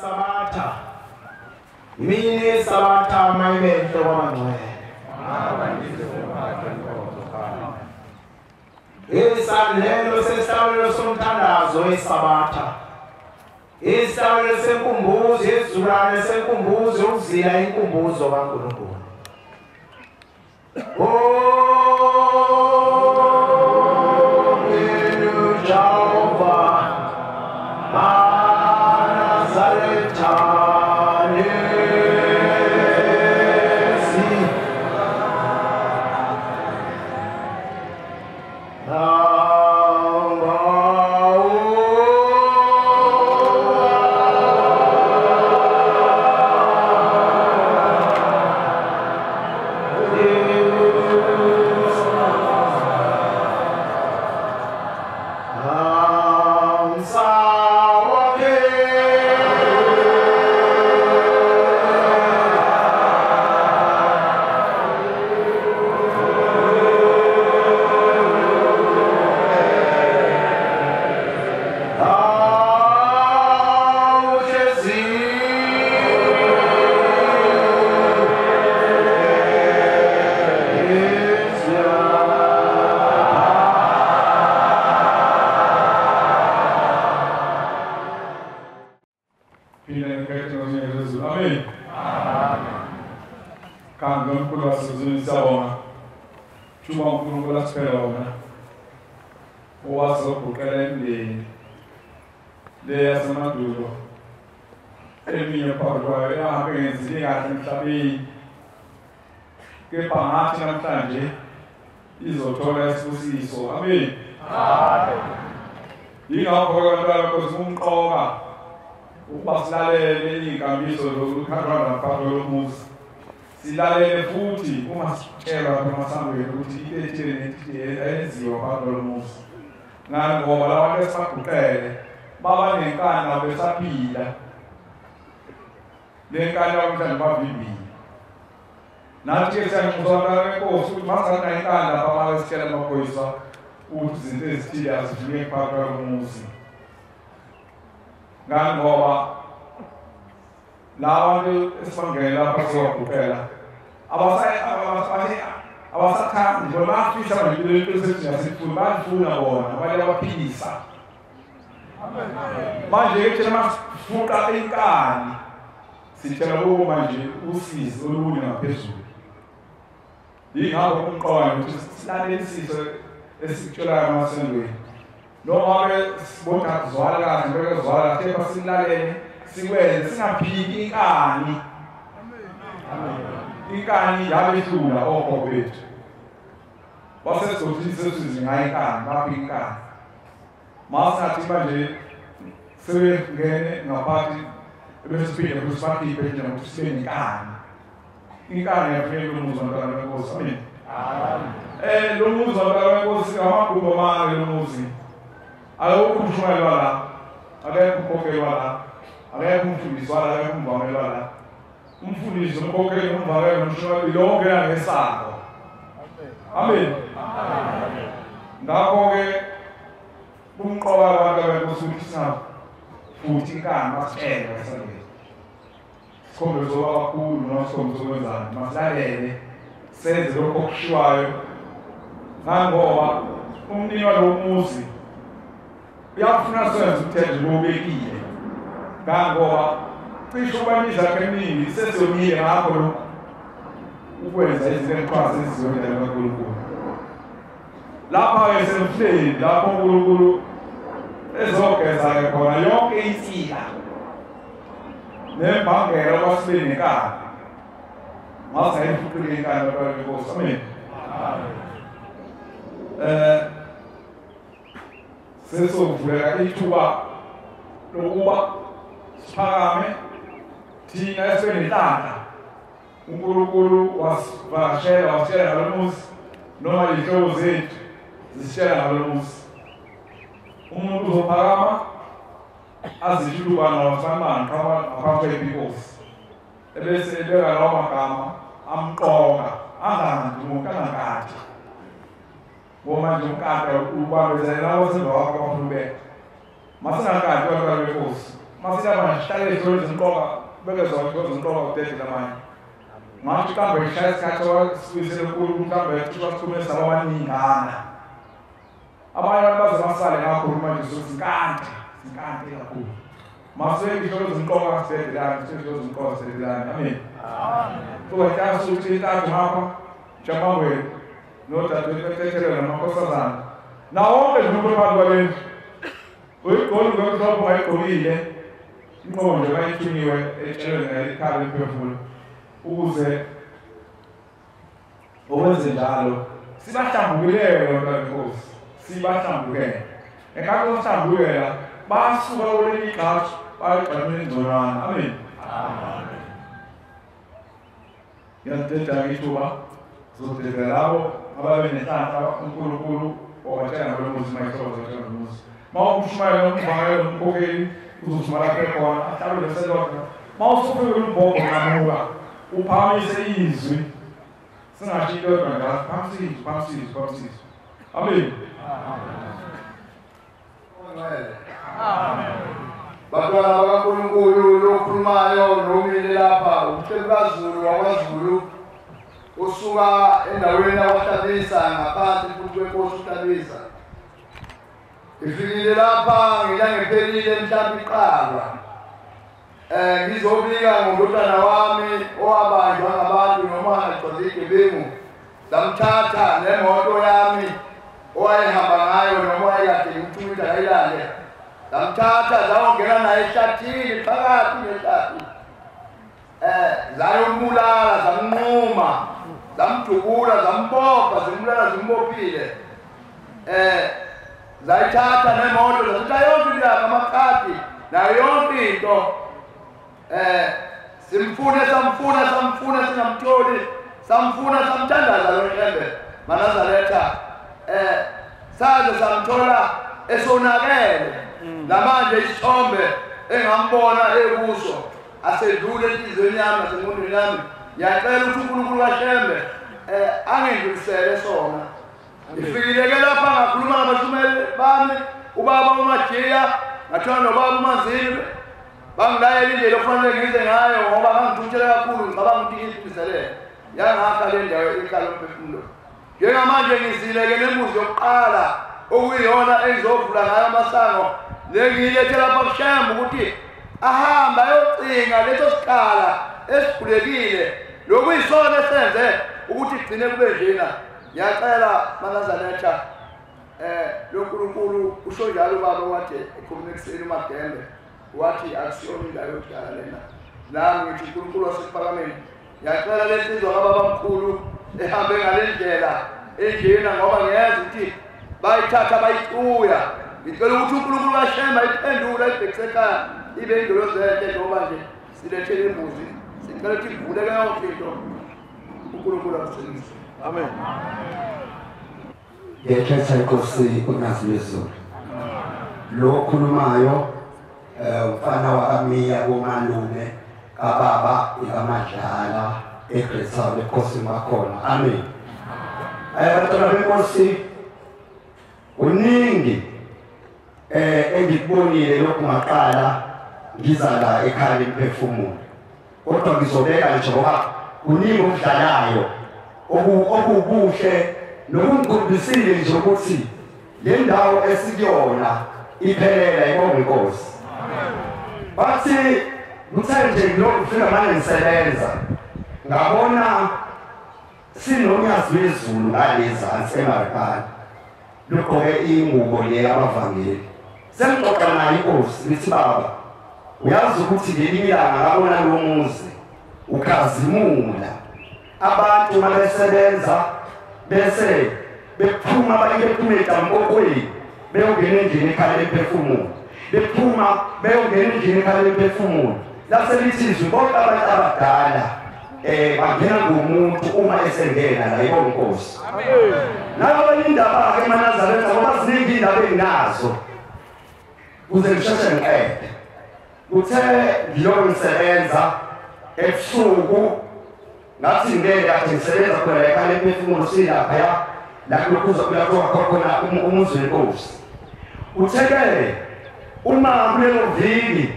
Sabatha. Mini Sabatha mayibethe kwamangcwele. Isadlelo sesihlawulo somthandazo eSabatha. Isihlawulo senkumbuzo yezulwane senkumbuzo ukuzila inkumbuzo kaNkulunkulu. Silalele futhi ungasitshela emasangweni ukuthi ithini eyenziwa phakathi kolomuzi. Ngani ngoba labantu esibaguqele baba nenkani besaphila. Lenkani mhlawumbe bavimbile. Nathi ke siyangizona lenkosi ukuthi masana inkani lapha mawesitshela amaphoyisa ukuthi izinto ezithile azifike phakathi kolomuzi. Ngani ngoba labantu esibangela lapha siyaguqela abasakhandi nje bafisa nje into esesifuna bafuna bona abanye abaphilisa manje ke masifuqa inkani sitshela kubo manje usizo olunye ngaphezulu yingakho umqondo ukuthi silalele isizwe esitshelayo emasendweni noma ke sibona kuzwala kahle ngeke kuzwala kepha silalele sikwenze singaphiki inkani. Inkani yabehlula okhokho bethu. Basezothi sesizi ngayo inkani, baphi inkani. Masathi manje sebengene ngaphakathi besiphinde kusibakhiphe nje ngokuthi sibe nenkani. Inkani yafanele umuzi womntwana wenkosi. Amen. Lo muzi womntwana wenkosi amagumbi amane lo muzi. Alokhu umshumayelwa la. Akekho ukhokhelwa la. Akekho umfundisi wala akekho umvamelo la. Umfundisi umkhokheli umvamelo umshumayeli lonke yangesako. Amen. Amen. Ngakho ke umqoka abantu abenkosi ukuthi futhi inkani basitshele esandleni. Sikhombe zoba kakhulu noma sikhombe zokwenzani masilalele senze lokho okushiwayo. Ngoba umnini walo muzi uyafuna senze ukuthenja ubekile. Ngoba cishe ubaniza keminingi sesiyomile ngakho lokho ukwenza izinto eziqhaza ezizondela kaNkulunkulu. Lapha ke semhleli lapho uNkulunkulu ezogeza khona yonke insika nembangela kwasibe nenkani. Mase ayifuqile inkani kaNkulunkulu. Amen. Sesovula ithuba lokuba siphakame thina esibenenhlaka uNkulunkulu wasivakashela lo muzi noma izihlobo zethu zisitshela lo muzi. Umuntu uzophakama azishuluka nosamani ngaphambi kwebikosi ebese ebeka lawo magama amqoka angandi umuntu angakade ngoba nje umkade ubambezela lawo semva wakho abafuna ubeka masingakade kwabekhosi masina manje hlale izinto ezimqoka beke zonke izinto ezimqoka udedela manje manje kambe ishaya isikhathi sibuyisele kukhulu kambe sikhulume sababaningana abanye baze basale ngakhuluma nje sinkante kakhulu mase ngisho ezimqoka sidedelana sizo ezimqoka sidedelana amen kuwathatha ukuthi ithathu ngapha jamangwe nodadewethu ethethelela namakhosazana nawonke nje umuntu kwaleni uyigoli ngokuzopha wayigolile inqondo bayithuniwe etshelweni ngelikhaya lemphefumulo ukuze owenze njalo sibahlambulele nkosi sibahlambulele engathi uhlambulela basuka kule igxathu bayigxathu engconywana amen yanteta ngithuba zodedela labo ababe nenhlanhla uNkulunkulu obatshela ngalomuzi mayihlobo zomuzi mawukushumayela umvangelo umkhokheli uzothumela khona ahlalo leselodwa mawusufike umbhobho namuka uphamise izwi singashinto ngala phamsizwe amen Bantwana bakaNkulunkulu lokhulumayo nomile lapha umhlekaZulu wakwaZulu usuka endaweni yakwaHlabisa ngaphansi futhi kwenkosi uHlabisa ifikile lapha ngilangephelile mhlawumbe iqala ngizobika ngomntwana wami owabanjwa ngabantu noma ngaqozigebengu zamthatha nemoto yami owayehamba ngayo noma wayekade ngimthumela ngayilale zamthatha zawongena naye ehlathini phakathi nehlathi zayombulala zamnquma zamdubula zambopha zimbulala zimbophile zayithatha nemoto zathatha yonke into yakhe amakhadi nayo yonke into samfuna singamtholi samfuna samthandaza lo Nhembe Manazaretha saze samthola esonakele namanje isithombe engambona ekuso asedlule enhlizweni yami nasengqondweni yami ngiyacela ukuthi uNkulunkulu kaHlembe angindlulisele sona ifikile ke lapha ngakhuluma nabashumeli bami ubaba uMajiya ngathana nobaba uManzini bangilayela indlela okufanele ngize ngayo ngoba ngangithuthele kakhulu ngicabanga ukuthi ngiyiphiselele yangakha le ndawo ihlala umphefumulo njengamanje ngizile ke nembuzi yokuqala okuyiyona engizovula ngayo amasango lengiyilethe lapha kuShembe ukuthi ahamba ayocinga leso sikhala esivulekile lokuyisona esenze ukuthi igcine kube njena ngiyacela Manazaretha loNkulunkulu usho njalo baba wathi ekhuluma ekuseni uMagembe wathi akusiyona indawo yokudala lena nami ngithi uNkulunkulu wasephakameni ngiyacela lesizwe kababa mkhulu ehambe ngalendlela enjena ngoba ngiyazi ukuthi bayithatha bayicuya ngicela ukuthi uNkulunkulu kaHlembe ayiphendule ayibhekise ekhaya ibe indolo zethe ngoba nje silethele imbuzi sicela ukuthi ivuleke yonke into uNkulunkulu akusebenzise amen ngekhetha inkosi uNaziwezulu lo khulumayo umfana wakaMiya komalume kababa ikaMadlala eGrethal enkosi makhona amen abantwana benkosi uningi engikubonile lokhu ngaqala ngiza la ekhaya lemphefumulo kodwa ngizobeka nje ngoba uningi okudlalayo okubuhle nokungikhombisile nje ukuthi le ndawo esikuyona iphelela ibonge inkosi bathi ngithenje lokhu ufika manje ngisebenza ngabona sinomnyaziwezulu ngalezansi eMarikana lugqoke ingubo le yabavangeli sengixoxa naye inkosi lithi baba uyazi ukuthi ngelinye ilanga ngabona lo muzi ukhazimula abantu mabesebenza bese bephuma bayephuma eDampokwini beyongena endlini ekhaya lemphefumulo bephuma beyongena endlini ekhaya lemphefumulo laselithi bonke abantu abadala bangena ngomuntu uma esengena la yibonke inkosi nabo indaba ke Manazaretha ngoba ziningi indaba enginazo kuze ngisheshe ngiqede uthe ngiyongisebenza ebusuku ngathi ngeke athi ngisebenza khona ekhaya lemphefumulo silapha la kulokuza khona umuzi wenkosi utheke uma kulelo viki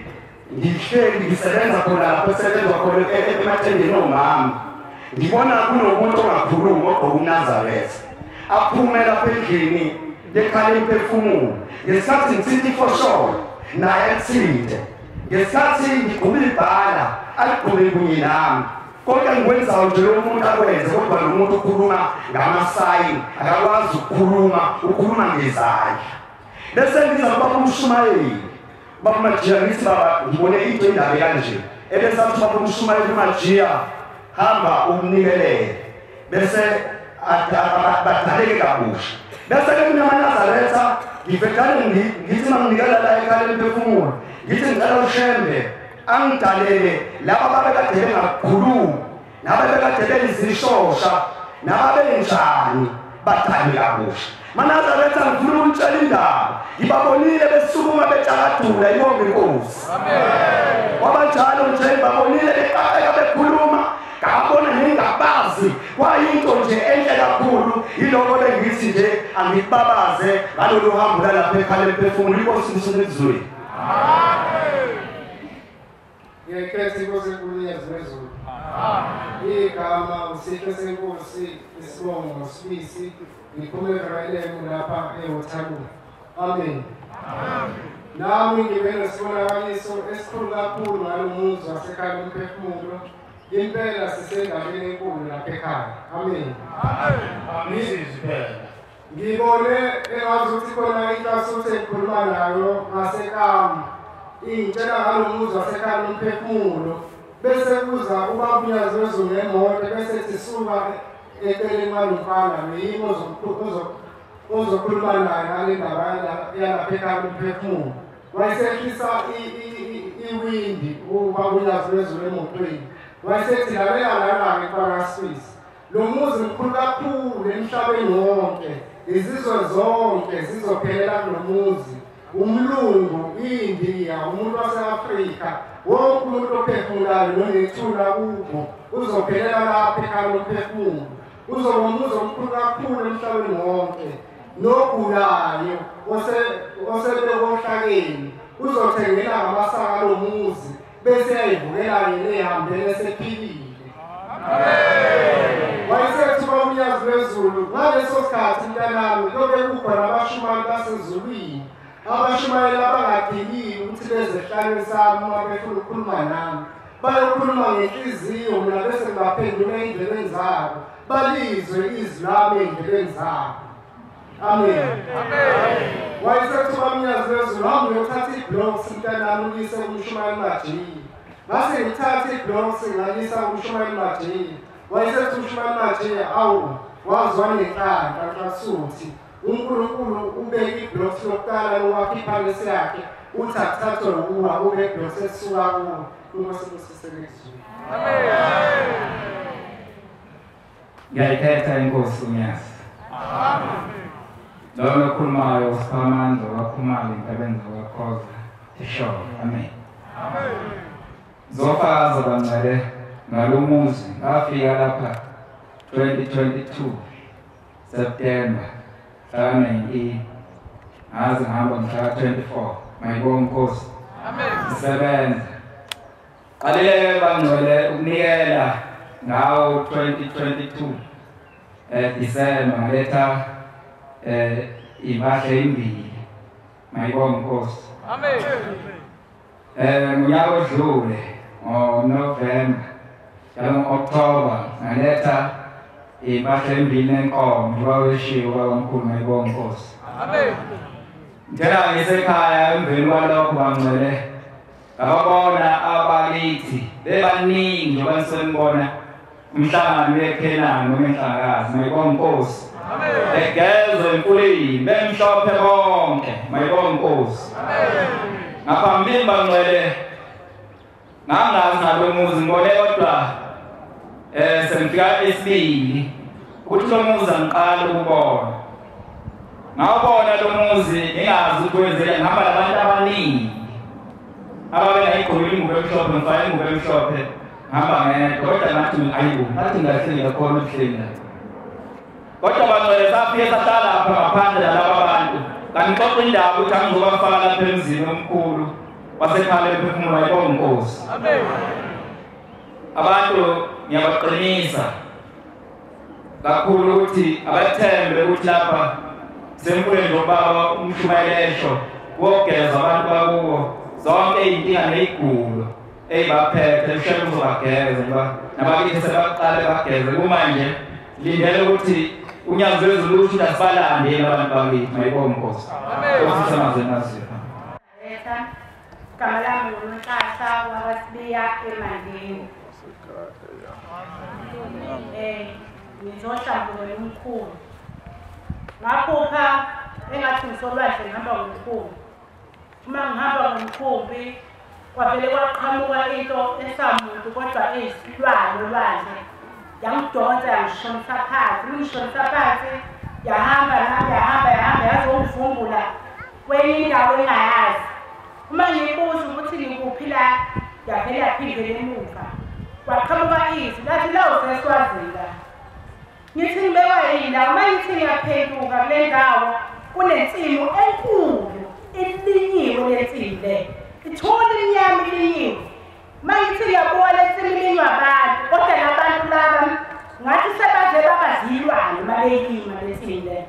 ngihleli ngisebenza khona lapho esebenza khona emathendeni omama ngibona kunomuntu ongakhulumi ogqoka uNazaretha aphumela lapha endlini lekhala imphefumulo ngesikhathi ngithithi for sure naye ethinde ngesikhathi ngigquma ibhala aligqube kunye nami konke ngikwenzayo nje lo muntu akwenze kodwa lo muntu ukhuluma ngamasayini akakwazi ukhuluma ngezandla bese ngiza kubaba uMshumayeli baba Majiya ngithi baba ngibone into indaba kanje ebese athi baba uMshumayeli Majiya hamba umnikelele bese badaleke kabusha bese ke kunaMaNazaretha ngivekane ngithi manginikela la ekhaya emphefumulo ngithi ngicela uShembe angidalele laba babekade bengakhulumi nababekade benizishosha nababenjani badale kabusha MaNazaretha ngifuna ukutshela indaba ngibabonile besukuma betshakadula ibonge inkosi amen wabanjalo nje babonile beqhaqeka bekhuluma ngabona ngingabazi kwayinto nje enhle kakhulu yiloko bengithi nje angikubabaze ngalolu hambo lapha ekhaya emphefumulo inkosi nisizwe amen ngekhethi inkosi enkulu yazizwe amen igama uSipho senkosi isibongo sibisi ngiphumelelemo lapha eWaterloo amen amen nami ngibe nesibonakaliso esikhulu kakhulu ngalomuzi wasekhaya emphefumulo impela sisendabeni enkulu lapha ekhaya amen amen ngibone engazuthi khona inhloso ekhuluma nayo ngasekami ingitshela ngalomuzi wasekhaya emphefumulo bese kuza ubabuyazi wezonemoto bese sisuka eceleni kwalomfana neyimo ozokhuluma naye ngale ndaba yalapha ekhaya emphefumulo wayesehlisa iwindi ubabuyazi wezemotweni wayesethi lalela lana eParaswisi lo muzi mkhulu kakhulu emhlabeni wonke izizwe zonke zizophelela kulo muzi umlungu iNdiya umuntu waseAfrika wonke umuntu ophefumulayo nonethula kubo uzophelela lapha ekhaya emphefumulo uzoba umuzi omkhulu kakhulu emhlabeni wonke nogulayo osebekohlakeni uzothengela ngamasaka lo muzi bese ayivukela yena ehambele esephilile amen wayesethi babuyazi bezulu ngaleso sikhathi mntanami lobe kukhona abashumayeli basezulwini abashumayeli abangadilili ukuthi bezehlalweni sami uma befuna ukukhuluma nami bayokhuluma ngenhliziyo mina bese ngibaphendula ey'ndlebeni zabo balizwe izwi lami ey'ndlebeni zabo amen amen wayesethi babuyazi bezulu hamba uyothatha iblocks mntanami uyise kuMshumayeli Majiya ngase ngithathe iblocks ngalisa kuMshumayeli Majiya wayesethi uMshumayeli Majiya awu wazwa nenhlanhla kasuthi uNkulunkulu ubeke iblocks lokuqala lowakhipha lesakhe uthi akuthathwe ukuwa ube iblocks esisuka kuwo kumasebenzisele amen ngiyayithetha inkosi uNyasa amen lo okhulumayo uSiphamandla wakhuluma inkabenza wakhoza isho amen amen zofaza bangcwele ngalomuzi ngafika lapha 2022 September 19 ngaze ngihamba mhla 24 mayibonge inkosi amen sisebenza qalele bangcwele ukunikela ngawo 2022 December ngaletha impahla embili mayibonge inkosi amen ngonyaka odlule ngoNovember ngo-October ngaletha impahla embili nenkomo waweshiwe kakhulu mayibonge inkosi amen ngicela ngisekhaya emveni kwalokho bangcwele ngababona abakithi bebaningi abanisembona umhlangano weKhenani noma enhlangakazi mayibonge inkosi amen egezwe empulini bemhlophe bonke mayibonge inkosi amen ngaphambili bangcwele ngangazi ngalo muzi ngibone kodwa sengifika esibili ukuthi lo muzi angiqala ukubona ngawubona lo muzi ngingazi ukuthi wenzeka ngihamba labantu abaningi ababengayigqokile ingubo emhlophe ngifake ingubo emhlophe ngihamba ngedwa kodwa ngathi ayibo ngathi ngahlengela khona ubuhlengela kodwa bangcwele safike sahlala lapha ngaphandle nalaba bantu kanixoxa indaba ukuthi angizobafaka lapha emzini omkhulu wasekhaya emphefumulo ayibonge inkosi. Amen. Abantu ngiyabaqinisa kakhulu ukuthi abathembe ukuthi lapha semfuleni zobaba umshumayelesho wogeza abantu bakuwo zonke izinkinga nezigulo eyibaphethe mshelo uzobageza ngoba nabakithi sebaqale bageze kumanje lindele ukuthi unyazo lwezilusha asibalandeli abantu bakithi mayibonge inkosi. Amen. Usisemazeni Igama lami nguNxasa wakwaSibiya eMandeni. Ngizohlambulula umkhulu. Ngaphupha engathi ngisolwandle ngihamba ngomkhumbi. Uma ngihamba ngomkhumbi kwavele kwaqhamuka into esamuntu kodwa eyisilwane olwandle. Yangidonsa yangishonisa phansi. Ngishonisa phansi yahamba yazongivumbula kwenye indawo engayazi. Uma ngibuza ukuthi ngikuphi la yavele yaphindela emuva. Kwaqhamuka izwi lathi la useswazini la. Ngithi ngibekwa yini la uma ngithi ngiyaphenduka kule ndawo kunensimu enkulu ilinyiwe lensimu le. Ithole inyama ilinyiwe. Uma ngithi ngiyabuka lensimu ilinywa abantu kodwa labantu laba ngathi sebaze babazilwane uma beyilima lensimu le.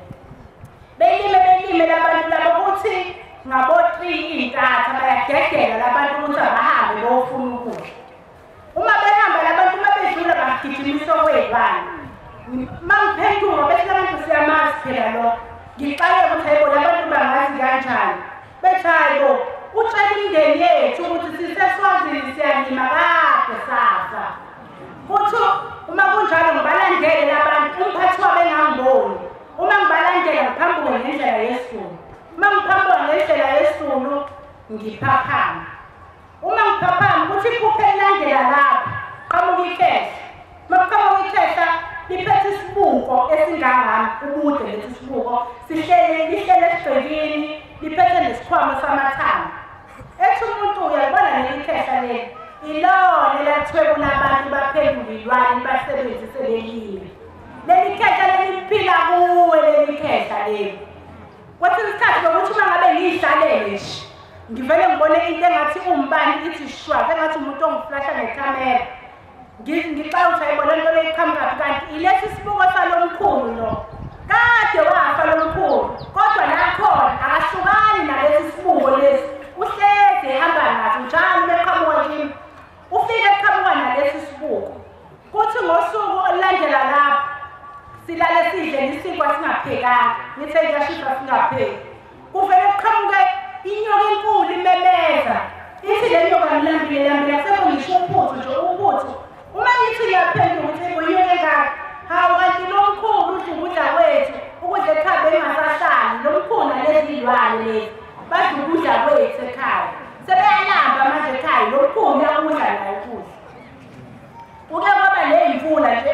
Belime labantu laba ukuthi ngabo 3 intatha bayagegela labantu ukuthi abahambe bofuna ukudla. Uma behamba labantu mabedlula bagijimisa okweyibani. Mangiphenduka bese abantu siyamazi phela lo. Ngiqale ukuthi hayibo labantu bangazi kanjani. Bethi hayibo utshela imindeni yethu ukuthi siseswazini siyalima kade safa. Futhi uma kunjalo ngibalandele labantu umphathi wabo engangiboni. Uma ngibalandela ngiphambuke ngendlela yesulu. Uma ngiphambuka ngendlela yesulu ngiphaphama. Uma ngiphaphama kuthi iphupho elilandela lapha qamuka ikhehla. Maqhamuka ikhehla liphethe isibuko esingangani ubude lesi sibuko lihlele esigqekini liphethe nesikhwama samathanga. Ethi umuntu uyabona leli khehla leli ilona elathwebula abantu baphendulilwane basebenzise lelimi. Leli khehla leli liphila kuwe leli khehla leli. Kwathi isikhathi ukuthi uma ngabe ngihlalele nje ngivele ngibone into engathi umbani ithi shwa engathi umuntu ongiflasha ngekamera. Ngicela ukuthi ayibona into leyiqhamuka kanti ilesi sibuko salomkhulu lo. Kade wafa lomkhulu kodwa nakhona akahlukani nalesi sibuko lesi. Uhlezi ehamba nathi njalo beqhamuka kimi. Ufike eqhamuka nalesi sibuko. Kuthi ngosuku olandela lapha silale sidle isikwa singaphekanga. Ngithe ngiyashisa singapheki. Kuvele kuqhamuke inyoka enkulu imemeza. Ithi le nyoka ngilambile sekho ngisho uphuthu nje uphuthu. Uma ngithi ngiyaphendula ukuthi ngoyeke ngaka hawu kanti lo mkhulu udla ukudla kwethu ukudla ekhaya engasahlali lo mkhulu nalezilwane lezi badla ukudla kwethu ekhaya sebeyalamba manje ekhaya lo mkhulu uyakudla naye ukudla. Uke kwaba ley'mvula nje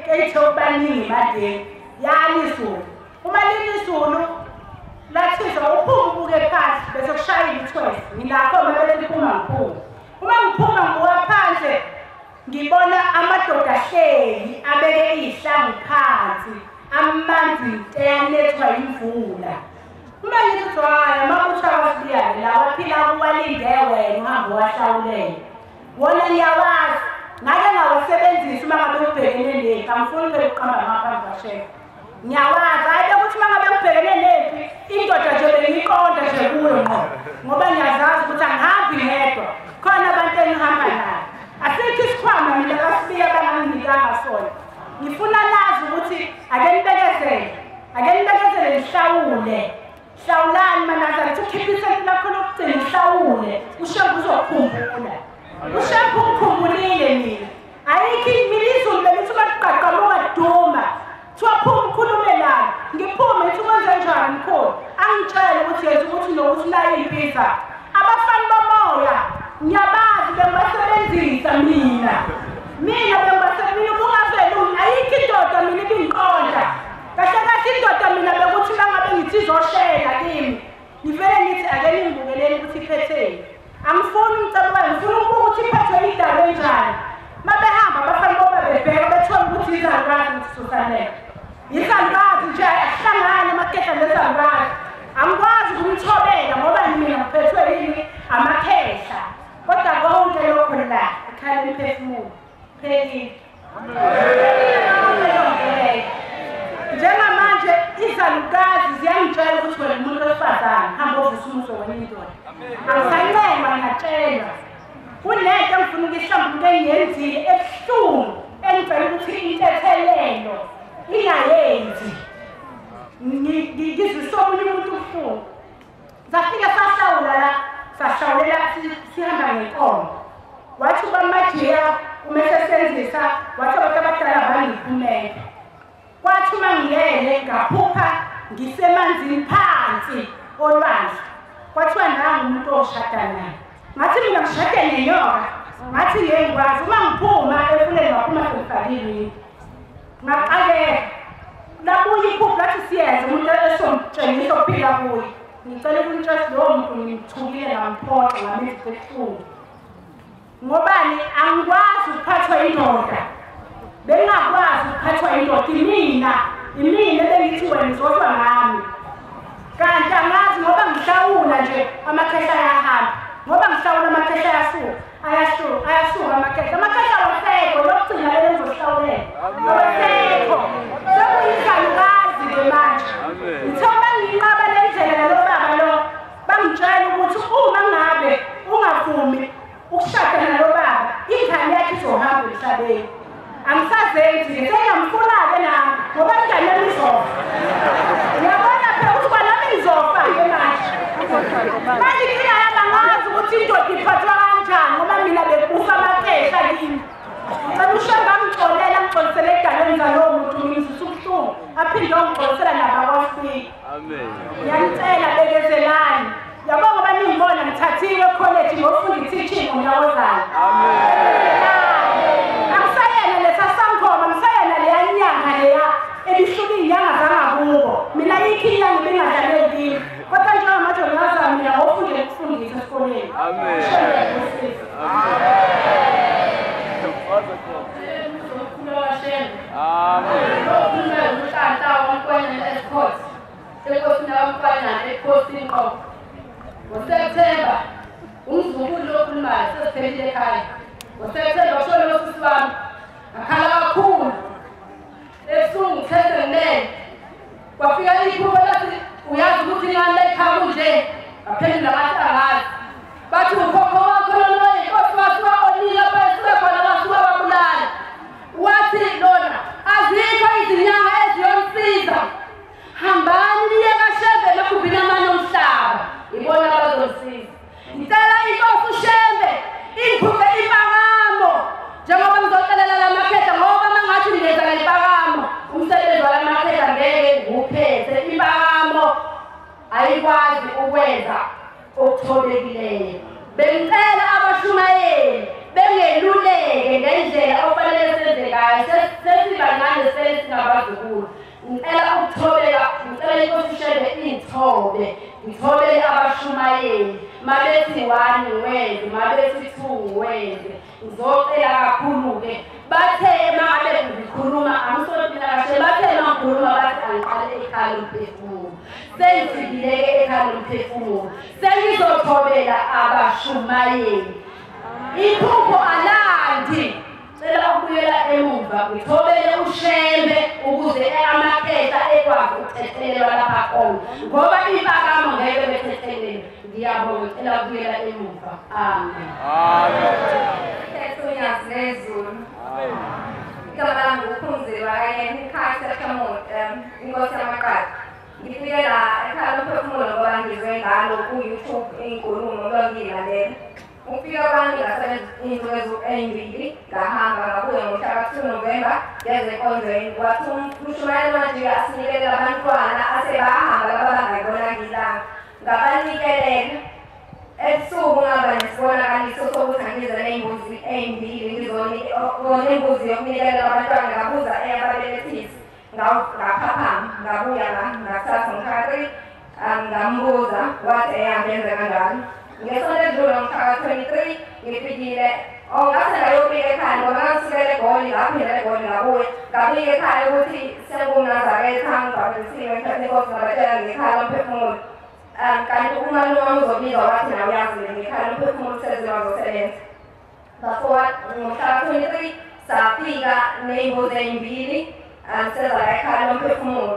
ey'the ukubaningi emadeni yalisulu. Uma lilisulu lathisa uphuma ubuke phansi bese kushayela ithwesi. Ngilapho mabethi phuma ngiphuma. Uma ngiphuma ngibuka phansi ngibona amadoda ahleli abeke izihlangu phansi amanzi ayanethwa imvula. Uma ngithi hayi amabutha waSibiyane lawa aphila kuwalinde wena uhambe wahlawulela. Wona ngiyawazi ngake ngawasebenzisa uma ngabe ubhekene nempi angifuni phela ukuqamba ngaphambi kwashefa. Ngiyawazi hayi bekuthi uma ngabe ubhekene nempi indoda nje bengiyiqonda nje kuyo ngqo ngoba ngiyazazi ukuthi angihambi ngedwa khona abantu engihamba nabo. Asikho isikhwama mina kaSibiya banganginikanga sona. Ngifuna lazi ukuthi ake nibekezele nihlawule. Hlawulani manazana ukuthi ukhiphe isenti lakho lokugcina nihlawule. Ushempu uzokukhumbula. Ushempu ukukhumbulile mina. Ayikho imilizulu belithi baqaqamuka duma. Thiwaphuma ukhulume lana. Ngiphume ithi kwenze njani mkhulu. Angitshele ukuthi yethu ukuthi nokuthi la impisa. Abafana bomoya ngiyabazi bengibasebenzisa mina. Mina bengibasebenzisa ubungaveli ayikho indoda mina ibingiqonda. Kahle kahle indoda mina bekuthi mangabe ngithi izoshela kimi. Ngivele ngithi ake ningibukeleni ukuthi iphetheni. Angifuni umcebo ngifuna ukubuka ukuthi iphethwe indawo enjani. Mabehamba abafana boba bebheka bethola ukuthi izalukwazi ukuthi Susanele. Izalukwazi nje ahlangane amakehla nezalukwazi. Angikwazi ukumthobela ngoba mina ngiphethwe yini amakhehla. ikhala emphefumulo phelile. Njengamanje izalukazi ziyangitshela ukuthi wena umuntu wesifazane hamba ovuse umuso wena indoda. Angisayicelwa ngiyatshelwa. Kunento engifuna ukuyihlambuluka engiyenzile ebuhlungu engicela ukuthi intethelelo ingayenzi. Ngizwise omunye umuntu ubuhlungu. Zafika sahlawula la sahlawulela sihamba ngenkomo. Wathi ubamajiya umesesenzisa wathi abantu abadala bangiphumela. Kwathi uma ngiyele ngaphupha ngisemanzini phansi olwandle. Kwathiwa nangu umuntu oshada naye. Ngathi mina ngishade nenyoka. Ngathi ngeke ngikwazi uma ngiphuma efuleni ngaphuma sengifakile. Ngaqale labuye iphupha lathi siyenze umuntu esomtshengisa ukuphila kuye. Ngicela ukuntrust lowo muntu ngimthukile ngamphoxa ngamenza ebuhlungu. Ngobani angikwazi ukuphathwa indoda. Bengakwazi ukuphathwa indoda imina bengithi wena uzodwa ngami. Kanti angazi ngoba ngihlawula nje amakhehla ayahamba. Ngoba ngihlawula amakhehla ayasuka amakhehla. Amakhehla awusekho lokugcina lezohlawulela. Awusekho. Sekuyizalukazi ke manje. Ngithoba nginqaba lendlela lo baba lo bangitshela ukuthi uma ngabe ungavumi ukushada nalo baba ingane yakhe izohamba emhlabeni. Angisazenzi sengamfuna-ke nami ngoba ingane yami izofa. Ngiyabona phela ukuthi kwanami ngizofa-ke manje. Manje inkinga yami angazi ukuthi indoda iphathwa kanjani ngoba mina bekufa amakhehla kimi. Ngicela ushoyo bangixolela ngixolisele egalweni zalowo muntu ngizwisa ubuhlungu aphinde ongixolisela nabakwafika. Amen. Ngiyanicela bekezelani. Yabona ngoba ningibona ngithathiwe ekholeji ngofunda i-teaching ngonyakozana. Amen. Angisayena lesa sangoma ngisayena leya nyanga leya ebihluka inyanga zangakubo. Mina yikho inyanga bengadlaleli kimi. Kodwa njengoba manje ngiyazama mina ngofundela ukufundisa esikoleni. Amen. Ngoseptemba umzukulu lokhulumayo sesiphelile ekhaya. Ngoseptemba ushone usisi wami akhala kakhulu ebusuku ngithethe nginene. Kwafika iphupho lathi uyazi ukuthi ingane layikhaya kunje. Ngaphendula ngathi angazi. Bathi ukhokho wakho lona inkosi wasuka onile basuka khona basuka babulala. Wathi lona azikho izinyanga eziyomsiza. Hambani niye kaShembe lokubina amanye omhlaba. Ibona bazosiza. Ngicela inkosi uShembe ingikhuphe impakamo njengoba ngizocelela lamakhetha ngoba mangathi ngeza ngempakamo umsebenzi walamakhetha ngeke nguphethe. Impakamo ayikwazi ukwenza okuthobekileyo. Bengicela abashumayeli bengeluleke ngendlela okufanele senze ngayo. Sesibancane sesingabazukulu. Ngicela ukuthobeka, ngicela inkosi uShembe ingithobe. Ngithobele abashumayeli. Mabethi 1 ngiwenze, mabethi 2 ngiwenze. Ngizocela kakhulu-ke. Bathe mangabe ngikhuluma angisophila kahle. Bathe mangikhuluma bathi angiqale ekhaya lomphefumulo. Sengifikile-ke ekhaya lomphefumulo. Sengizothobela abashumayeli. Iphupho alandi. Cela ukubuyela emuva ngithobele uShembe ukuze amakhehla ekwazi ukuthethelelwa lapha khona ngoba impakamo ngeke bethethelele. Ngiyabonga cela ukubuyela emuva. Amen. Amen. Kethunya zezulu. Amen. Igama lami uPhumzile kanye ekhaya sePhemont inkosi yamaqadi. Ngifike la ekhaya lomphefumulo ngoba ngizwe ngalo ku-YouTube inkulumo longilalela. Ukufika kwami ngasebenza izinto ezimbili ngahamba ngabuya ngomhla ka-2 November ngeze enkonzweni. Kwathi umshumayeli wajika asinikele abantwana asebahamba laba bangayibona ngilanga. Ngabanikelela ebusuku ngaba nesibonakaliso sokuthi angize ney'mbuzi ey'mbili ngizona imbuzi yokunikela abantwana ngabuza eyababelethisi. Ngaphaphama ngabuya ngathatha ngomhla 3 ngambuza wathi eyangenze kanjani. Ngesonto edlule ngomhla ka-23 ngifikile ngase ngayofika ekhaya ngoba ngasukela eGoli ngaphindela eGoli ngabuya ekhaya ukuthi sekunguNazaretha ngibabelisiwe ngithathe inkosi ngabatshela ngekhaya lomphefumulo. Kanti umalume wami uzobizwa wathi nawe uyazi ngekhaya lomphefumulo seziwa zosebenza. ngomhla 23 safika ney'ngozi ey'mbili seza la ekhaya lomphefumulo.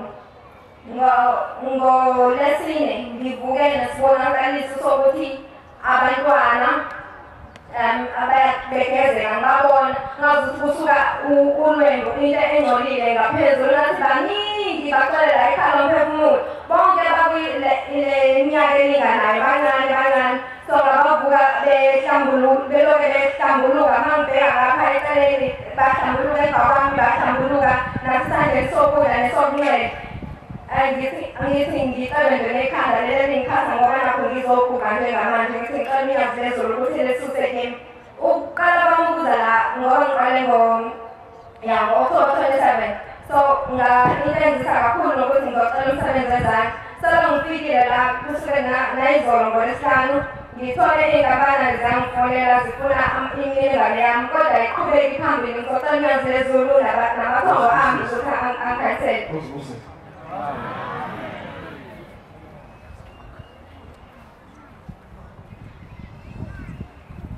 NgoLwesine ngivuke nesibonakaliso sokuthi abantwana begezeka ngabona ngazuthi kusuka ulwembu into engcolile ngaphezulu nathi baningi baxolela ekhaya lomphefumulo bonke bakwiminyaka elinganayo bancane so ngabavuka beloke behlambuluka mangibheka ngapha eceleni bahlambuluka emva kwami bahlambuluka nasisandleni sokudla nesokunxele angithi ngicebe nje nekhanda leli ngikhatha ngoba nakho ngizoguga njengamanje ngithi ngicela iminyazi lezulu ukuthi lesuse kimi ukuqala kwami ukuza la ngoba ngiqale ngo-October 27 so into kakhulu nokuthi ngizocela umsebenzi wezandla solo ngifikile la kusuke nayizolo ngoLwesihlanu ngithole iy'ngabana zangifonela zifuna imininingwane yami kodwa iqhubeki phambili ngizocela iminyazi lezulu namathongo ami ukuthi angikhathele.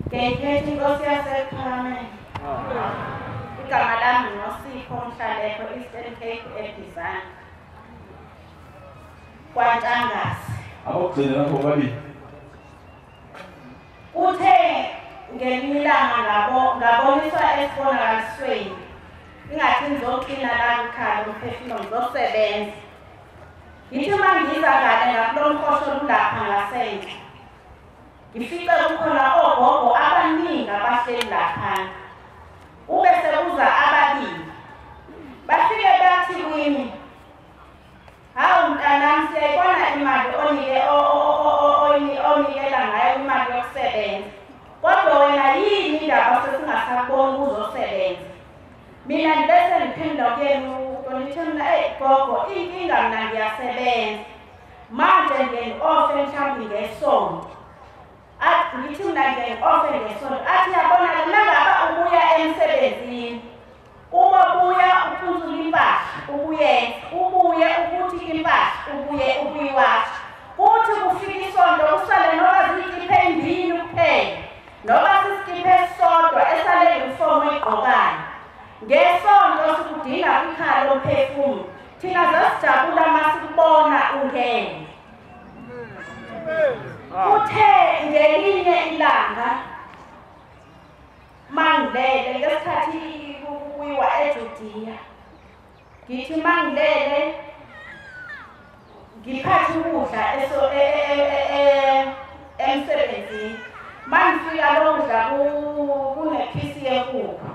Ngekhethi inkosi yasePhalamende. Igama lami noSipho Mhlaleko, Eastern Cape eBizana. KwaNtshangase. Abokugcina lapho babili. Uthe ngelinye ilanga ngaboniswa esibonakalisweni. Ingathi ngizoqina la ekhaya lomphefumulo ngizosebenza. Ngithi uma ngiza ngale ngakulo mkhosholo ulapha ngasenhle. Ngifike kukhona ogogo abaningi abahleli laphana. Ube sekuza ababili. Bafike bathi kimi, hawu mntanami siyayibona imali onikela ngayo imali yokusebenza. Kodwa wena yini indaba sesingasakuboni uzosebenza? Mina bese ngiphendula kuyena ngithi mina gogo inkinga mina ngiyasebenza. Manje ngeni-off mhlawumbe ngesonto. Athi ngithi mina ngeni-off ngesonto. Athi yabona nangaba ubuya emsebenzini. Uma buya uphuzula impahla ubuye ukuthi impahla ubuyiwasha. Kuthi kufika isonto kusale noba ziyikiphe endini kuphela. Noba sisikiphe esisodwa esale ifomu egqokayo. Ngesonto sikudinga ikhaya lomphefumulo. Thina zasijabula masikubona ungene. Uthe ngelinye ilanga mangilele ngesikhathi kuyiwa eJudiya. Ngithi mangilele ngiphathe ukudla emsebenzini. Mangifika lokudla kunephisi yenkukhu.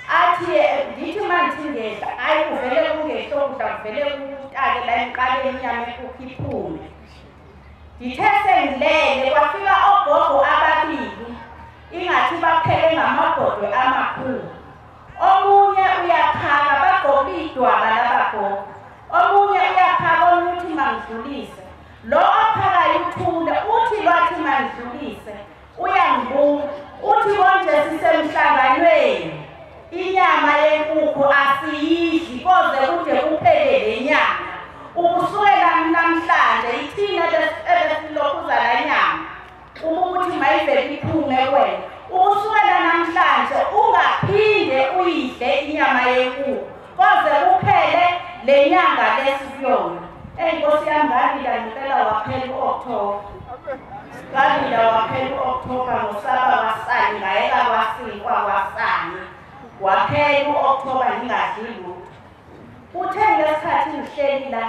Athi ngithi mangithi ngedla hayi kuvele kungehlo ukudla kuvele kutake la emqaleni inyama yenkukhu iphume. Ngithe sengilele kwafika ogogo ababili ingathi baphele ngamagodwe amakhulu. Omunye uyaphaka bagqoke idwaba labagogo. Omunye uyaphaka omunye uthi mangidlulise. Lo ophakayo uthule uthi lwathi mangidlulise uyangibuka uthi konje sisemhlanganweni. Inyama yenkukhu asiyidli koze kude kuphele lenyanga. Ukusukela namhlanje ithina ebesilokhuza la nyama. Ukuthi mayivele iphume wena. Ukusukela namhlanje ungaphinde uyidle inyama yenkukhu. Koze kuphele lenyanga lesiyona. Enkosi yami ngalila ngicela waphela u-October. Ngalila waphela u-October ngosaba wasani ngayeka kwasinkwa kwasani. Waphela u-October ngingadli lutho. Uthe ngesikhathi ngihleli la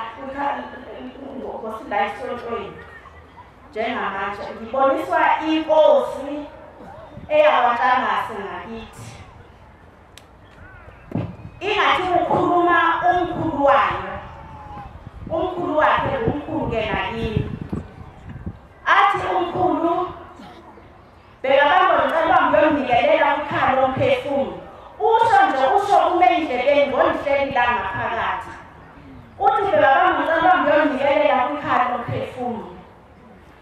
ngosila esontweni. Njengamanje ngiboniswa inkosi eyakwaNtshangase ngakithi. Ingathi ukhuluma umkhulu wayo. Umkhulu wakhe umkhulu ngenakini. Athi umkhulu bekabamba ngicela ngiyonikelela kukhaya lomphefumulo. Usho kume endlebeni ngolihleli la ngaphakathi. Uthi bekabamba ngicela ngiyonikelela kukhaya lomphefumulo.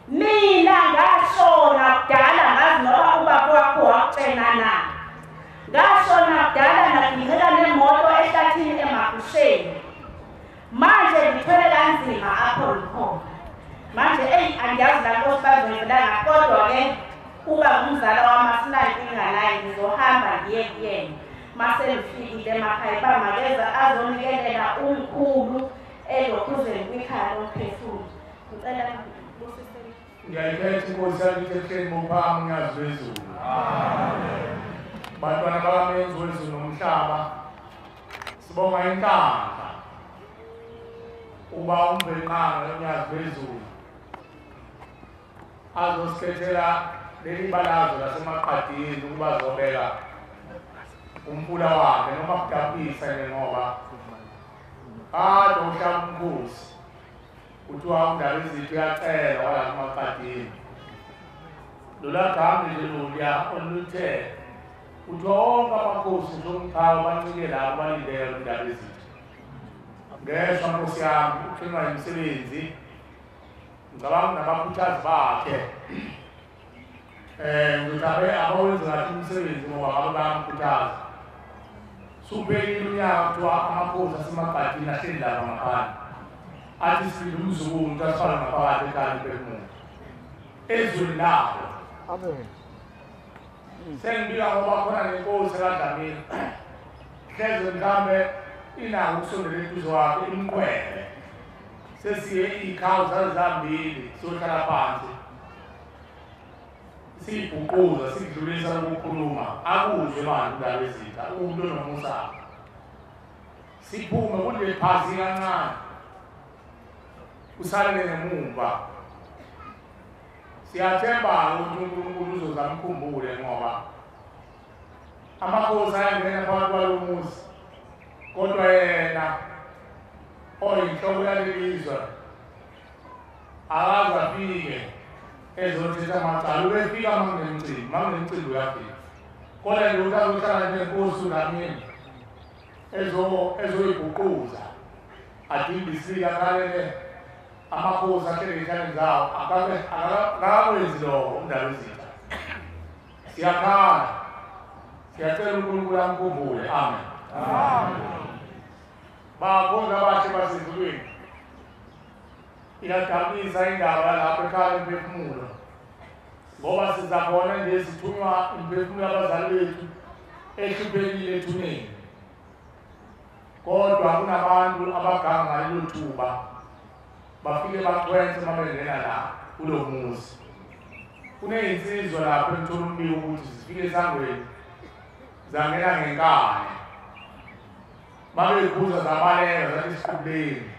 Mina ngashona kudala ngazi noba ubaba wakho wakutshena na. Ngashona kudala ngingcela nemoto ehlathini emagusheni. Manje ngithwele kanzima apho likhona. Manje angiyazi la Nkosi bazoyibulala kodwa ke uba ngumzala wamasinali inganayo ngizohamba ngiye kuyena mase ngifikile emakhaya bamakeza azonikelela umkhulu elokhuzeni kwikhaya lomphefumulo. Ngicela lusisele. Ngiyayikhetha inkosi yami ithetheni bophanga unyazi wezulu. Amen. Bantwana bakamenzi wezulu nomhlaba sibonga inkandla uba umbhenqanga unyazi wezulu azosikhethela leli balazo lasemaqadini ukuba zobeka umfula wakhe noma kudabisa ngoba kade uhlaba umkhosi kuthiwa undaba izitho uyacela wala kumaqadini lola gama nje loluya oluthe kuthiwa wonke amakhosi zomqhawe bancike labo balindele indaba izitho ngeshwa nkosi yami uqhinqa imisebenzi ngicabanga nabakhuthazi bakhe ngithabe abawenza ngathi umsebenzi ngoba ngabe bayamkhuthaza suphelile unyaka kuthiwa amakhosi asemaqadini ahleli laba ngaphandle athi sifile umzukulu ukuthi asifana ngaphakathi ekhaya emphefumulo ezweni labo. Amen. Sengibika ngoba khona nenkosi kaDlamini hleze mhlambe inako ukusondela eduze wakhe imqwele sesiye ikhawu zazambili sohlala phansi siyibhuquza sidlulisa ukukhuluma akuzwe manje indaba ezitha umuntu onomusa siphume kule phansi kancane usalele ngemumva siyathemba ukuthi uNkulunkulu uzozamkhumbule ngoba amakhosi ayangena phakathi kwalo muzi kodwa yena oyinhloko yalelizwe akaze afike ezothetha amacala ubefika manginemcimbi uyafika kodwa nje ukuthi azohlala nenkosi uNdlamini ezoyibhuquza adimbisile akalele amakhosi ahlele ey'hlaleni zawo akakwenzi lokho umndaba ezitha siyakhala siyacela uNkulunkulu amkhumbule. Amen. Bakhonza abashe basezulwini iyadabisa indaba yalapho ekhaya emphefumulo ngoba sizabona nje sithunywa imphefumulo yabazali bethu ehluphekile ethuneni kodwa kunabantu abaganga lelo thuba bafike baqwense mabengena la kulo muzi kuneyinsizwa lapho emtholampilo ukuthi zifike esangweni zangena ngenkani babekhuza zabaleka zathi isikhuleni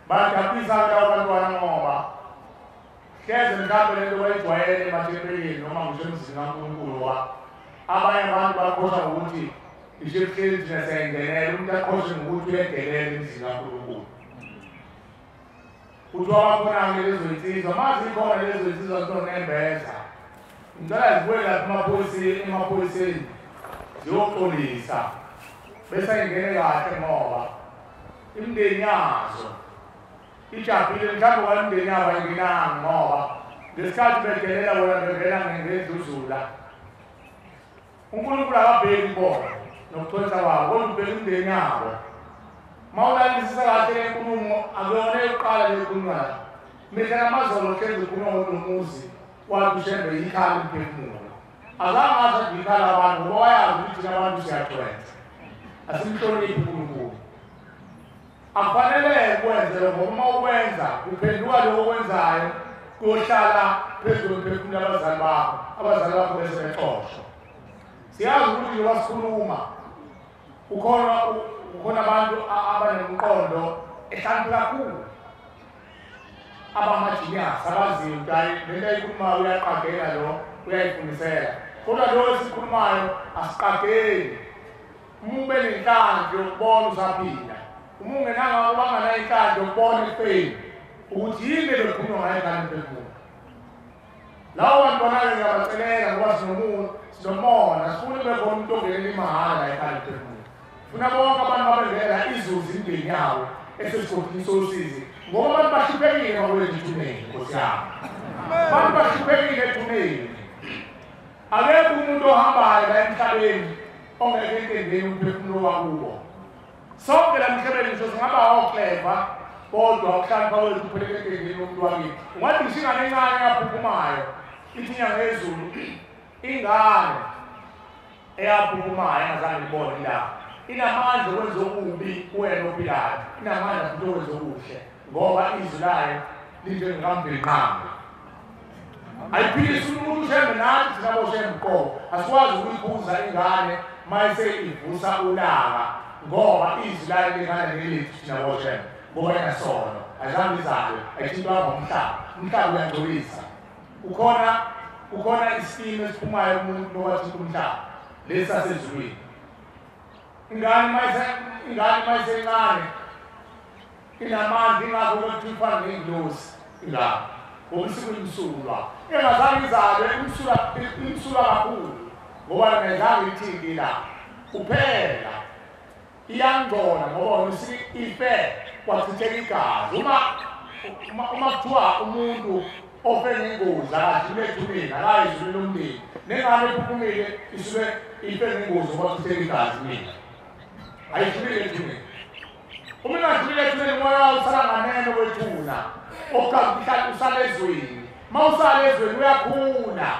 badabisa abantwana ngoba hleze mhlawumbe lento bayijwayele emathempelini noma ngisho emzini kaNkulunkulu ngoba abanye abantu bakhohlwa ngokuthi ngisho ebuhleni thina siyayingenela umuntu akhohlwe ngokuthi uyendelele emzini kaNkulunkulu kuthiwa bakhona-ke lezo nsizwa mazi ikhona lezo nsizwa zitonembeza ngicela zibuye lapha emaphoyiseni ziyoxolisa bese ingene kahle ngoba imindeni yazo ijabulile mhlawumbe kwale imindeni yabo ayingenanga ngoba ngesikhathi bedelela bona bevela ngendluzula uNkulunkulu akabheki bona nokuthonisa kwabo kodwa ubheka imindeni yabo mawulalisisa kahle lenkulumo akuyona eyokuqala lenkulumo la mihla namazolo hlezi ukhuluma ngomuzi wathi ushembe yikhala emphefumulo azange athi yikhala abantu ngoba wayazi ukuthi thina abantu siyaqwenza asimhloniphi uNkulunkulu akufanele kwenze lokho uma ukwenza uphenduka lokho okwenzayo kuyohlala phezu kwemphefumulo yabazali bakho bese bexoshwa siyazi ukuthi njengoba sikhuluma ukhona abantu abanemqondo ehlakaniphile kakhulu abamajiniyasi abaziyo ukuthi hayi lento ayikhulumayo uyaqagela lo uyayifundisela kodwa lo esikhulumayo asiqageli uma ube nenhlanhla yokubona usaphila uma ubanganayo inhlanhla yokubona ekufeni ukuthi yini bekhulunywa ngayo ngane emphefumulo lawo bantu bona-ke ngiyabacelela ngoba sinomona sifuna ube khona umuntu ongenela imahhala la ekhaya emphefumulo funa bonke abantu babengela izuzi imindeni yabo esesigodini sosizi ngoba abantu bahluphekile bakwethu ethuneni nkosi yami abantu bahluphekile ethuneni akekho umuntu ohambayo la emhlabeni ongeke enkendeni umphefumulo wakubo sonke la emhlabeni ngisho singaba okleva kodwa ukuhlanipha wethu upheleke enkendeni umuntu wakithi ungathi ngishingane encane yaphuphumayo ithi inyanga yezulu ingane eyaphumayo engazange ibone indaba inamandla okwenza okubi kuwena ophilayo, inamandla futhi okwenza okuhle ngoba izwi layo linjengambenqambe. Ayiphilisa umuntu ushembe nathi thina boshembe qobo asikwazi ukuyiphuza ingane mayise ivusa ulaka ngoba izwi layo lingane nelithi thina boshembe ngoba inasono azange izalwe ayithintwa ngomhlaba, umhlaba uyangcolisa. Ukhona isimo esiphumayo umuntu nowathinta umhlaba lesi sasezulwini. Ingane mayise incane inamandla ingakho ukuthi ifana nendlozi ingane ngobusuku imsulwa engazange izalwe imsulwa kakhulu ngoba ngezange ithindi la kuphela iyangcola ngoba ife kwachitheka igazi. Uma kuthiwa umuntu ofe ngengozi akadlule ethuneni akayizulwe lomndeni nengane ephuphumile isuke ife ngengozi kwachitheka igazi mina ayidlulile ethuneni. Uma ingadlulile ethuneni umoya usala nganeno kwethuna okukhathi usala ezweni. Ma usala ezweni uyakhula.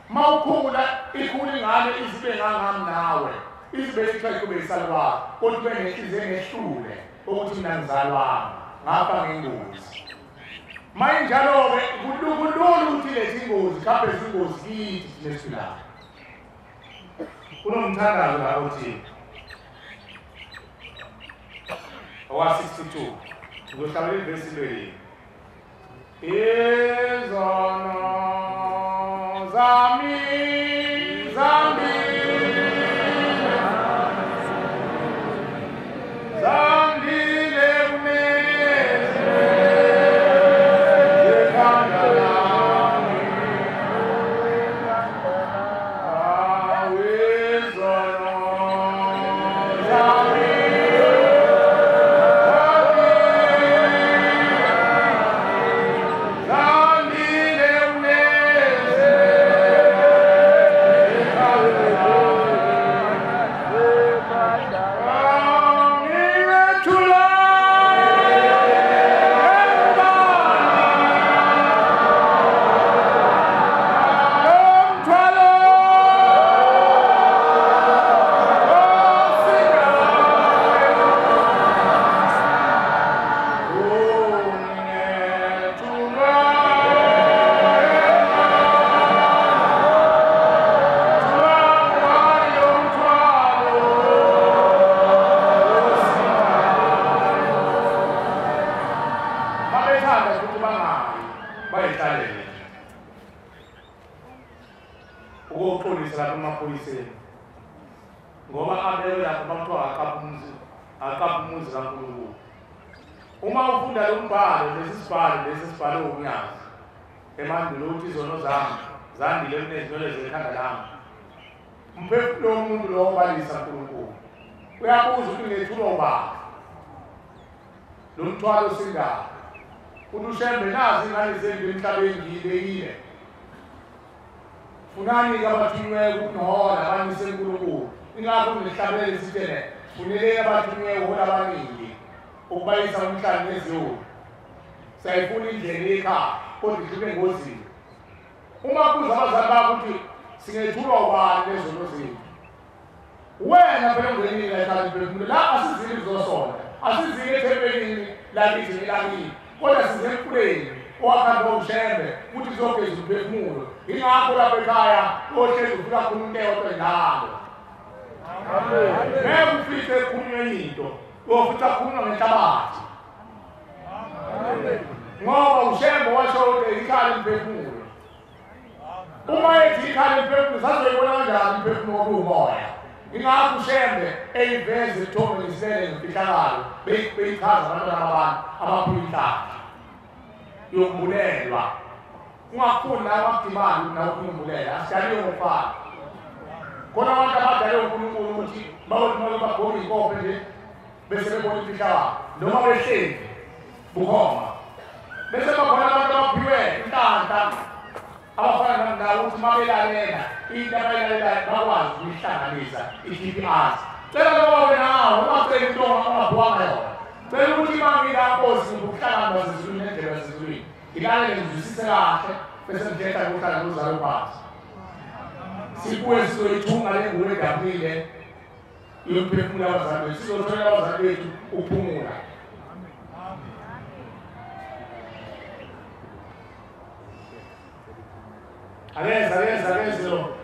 Ma ukhula ikhula ingane izibe ngangami nawe izibe ihlale kube isalwa kodwa ube nenhliziyo engehlule ukuthi mina ngizalwanga ngapha ngengozi. Ma injalo-ke kulula ukuthi lezi ingozi khambe zingozi kithi nesiphilayo. Kunomthandazo la othi owa 62 ngohlala ivesi leyi izono zami zandile kuneze zekhanda lami awizono zami ngoba abele lapho bamthiwa akapumuzi kaNkulunkulu. Uma ufunda lo mbhalo lesi sibhalo ukunyazi emandulo ukuthi izono zami zandile kunezinwele zekhanda lami. Umphefumulo womuntu lo obalisa uNkulunkulu uyabuza ukuthi ngethulwa ubani lo mthwalo singaka ukuthi ushembe nazi ingane zethu emhlabeni ngiyibekile. Funani kabathunywe ukunola abanise uNkulunkulu ingakho ngihlabele sithene funele abathunywe ukuhola abaningi ukubayisa umhlaba nezulu sayifuna indlela ekhaya kodwa idlule engozini. Uma kuza abazali bakho ukuthi singethulwa ubani lezono zethu wena phela ungenile ekhaya imphefumulo la asizili zosona asizili ethempelini lakithi nelakini kodwa size emfuleni owakhanda umshembe ukuthi zogeza umphefumulo. Ingakho lapha ekhaya ohlezi ufika khona umuntu eyodwa njalo. Ngeke ufike ekhulunywe into ofisa khulunywa ngenhlabathi ngoba ushembe washo ukuthi ikhala imphefumulo. Uma ethi ikhala imphefumulo sazoyibona kanjani imphefumulo kuwumoya. Ingakho ushembe eyiveze ithombe lisele ngemfihlakalo beyichaza abantwana abaphula inhlanhla yokumbulelwa. Ungafuni la wakudimani na ukumbulela asidaliwe ngofana. Khona abantu abadalwe uNkulunkulu ukuthi bawuthi bagqoka inkope nje bese bebona imfihlakalo noma behleli bukhoma. Bese bakhona abantu abaphiwe inhlanhla abafana nawo ukuthi mabelalela into abayilalelayo bakwazi ukuyihlanganisa i-GPS. Cela loba wena ungacela into ongabhuwanga yona. Cela ukuthi mangila nkosi ukuhlangana nezizulu nendlela zezulwini. Ilalele ngizwisise kahle bese ngithetha ngokuhlala nozalo phansi sibuye sizoyithunga le nguwe edabile yokuphefumula abazali bethu sizothola abazali bethu ukuphumula akeze lo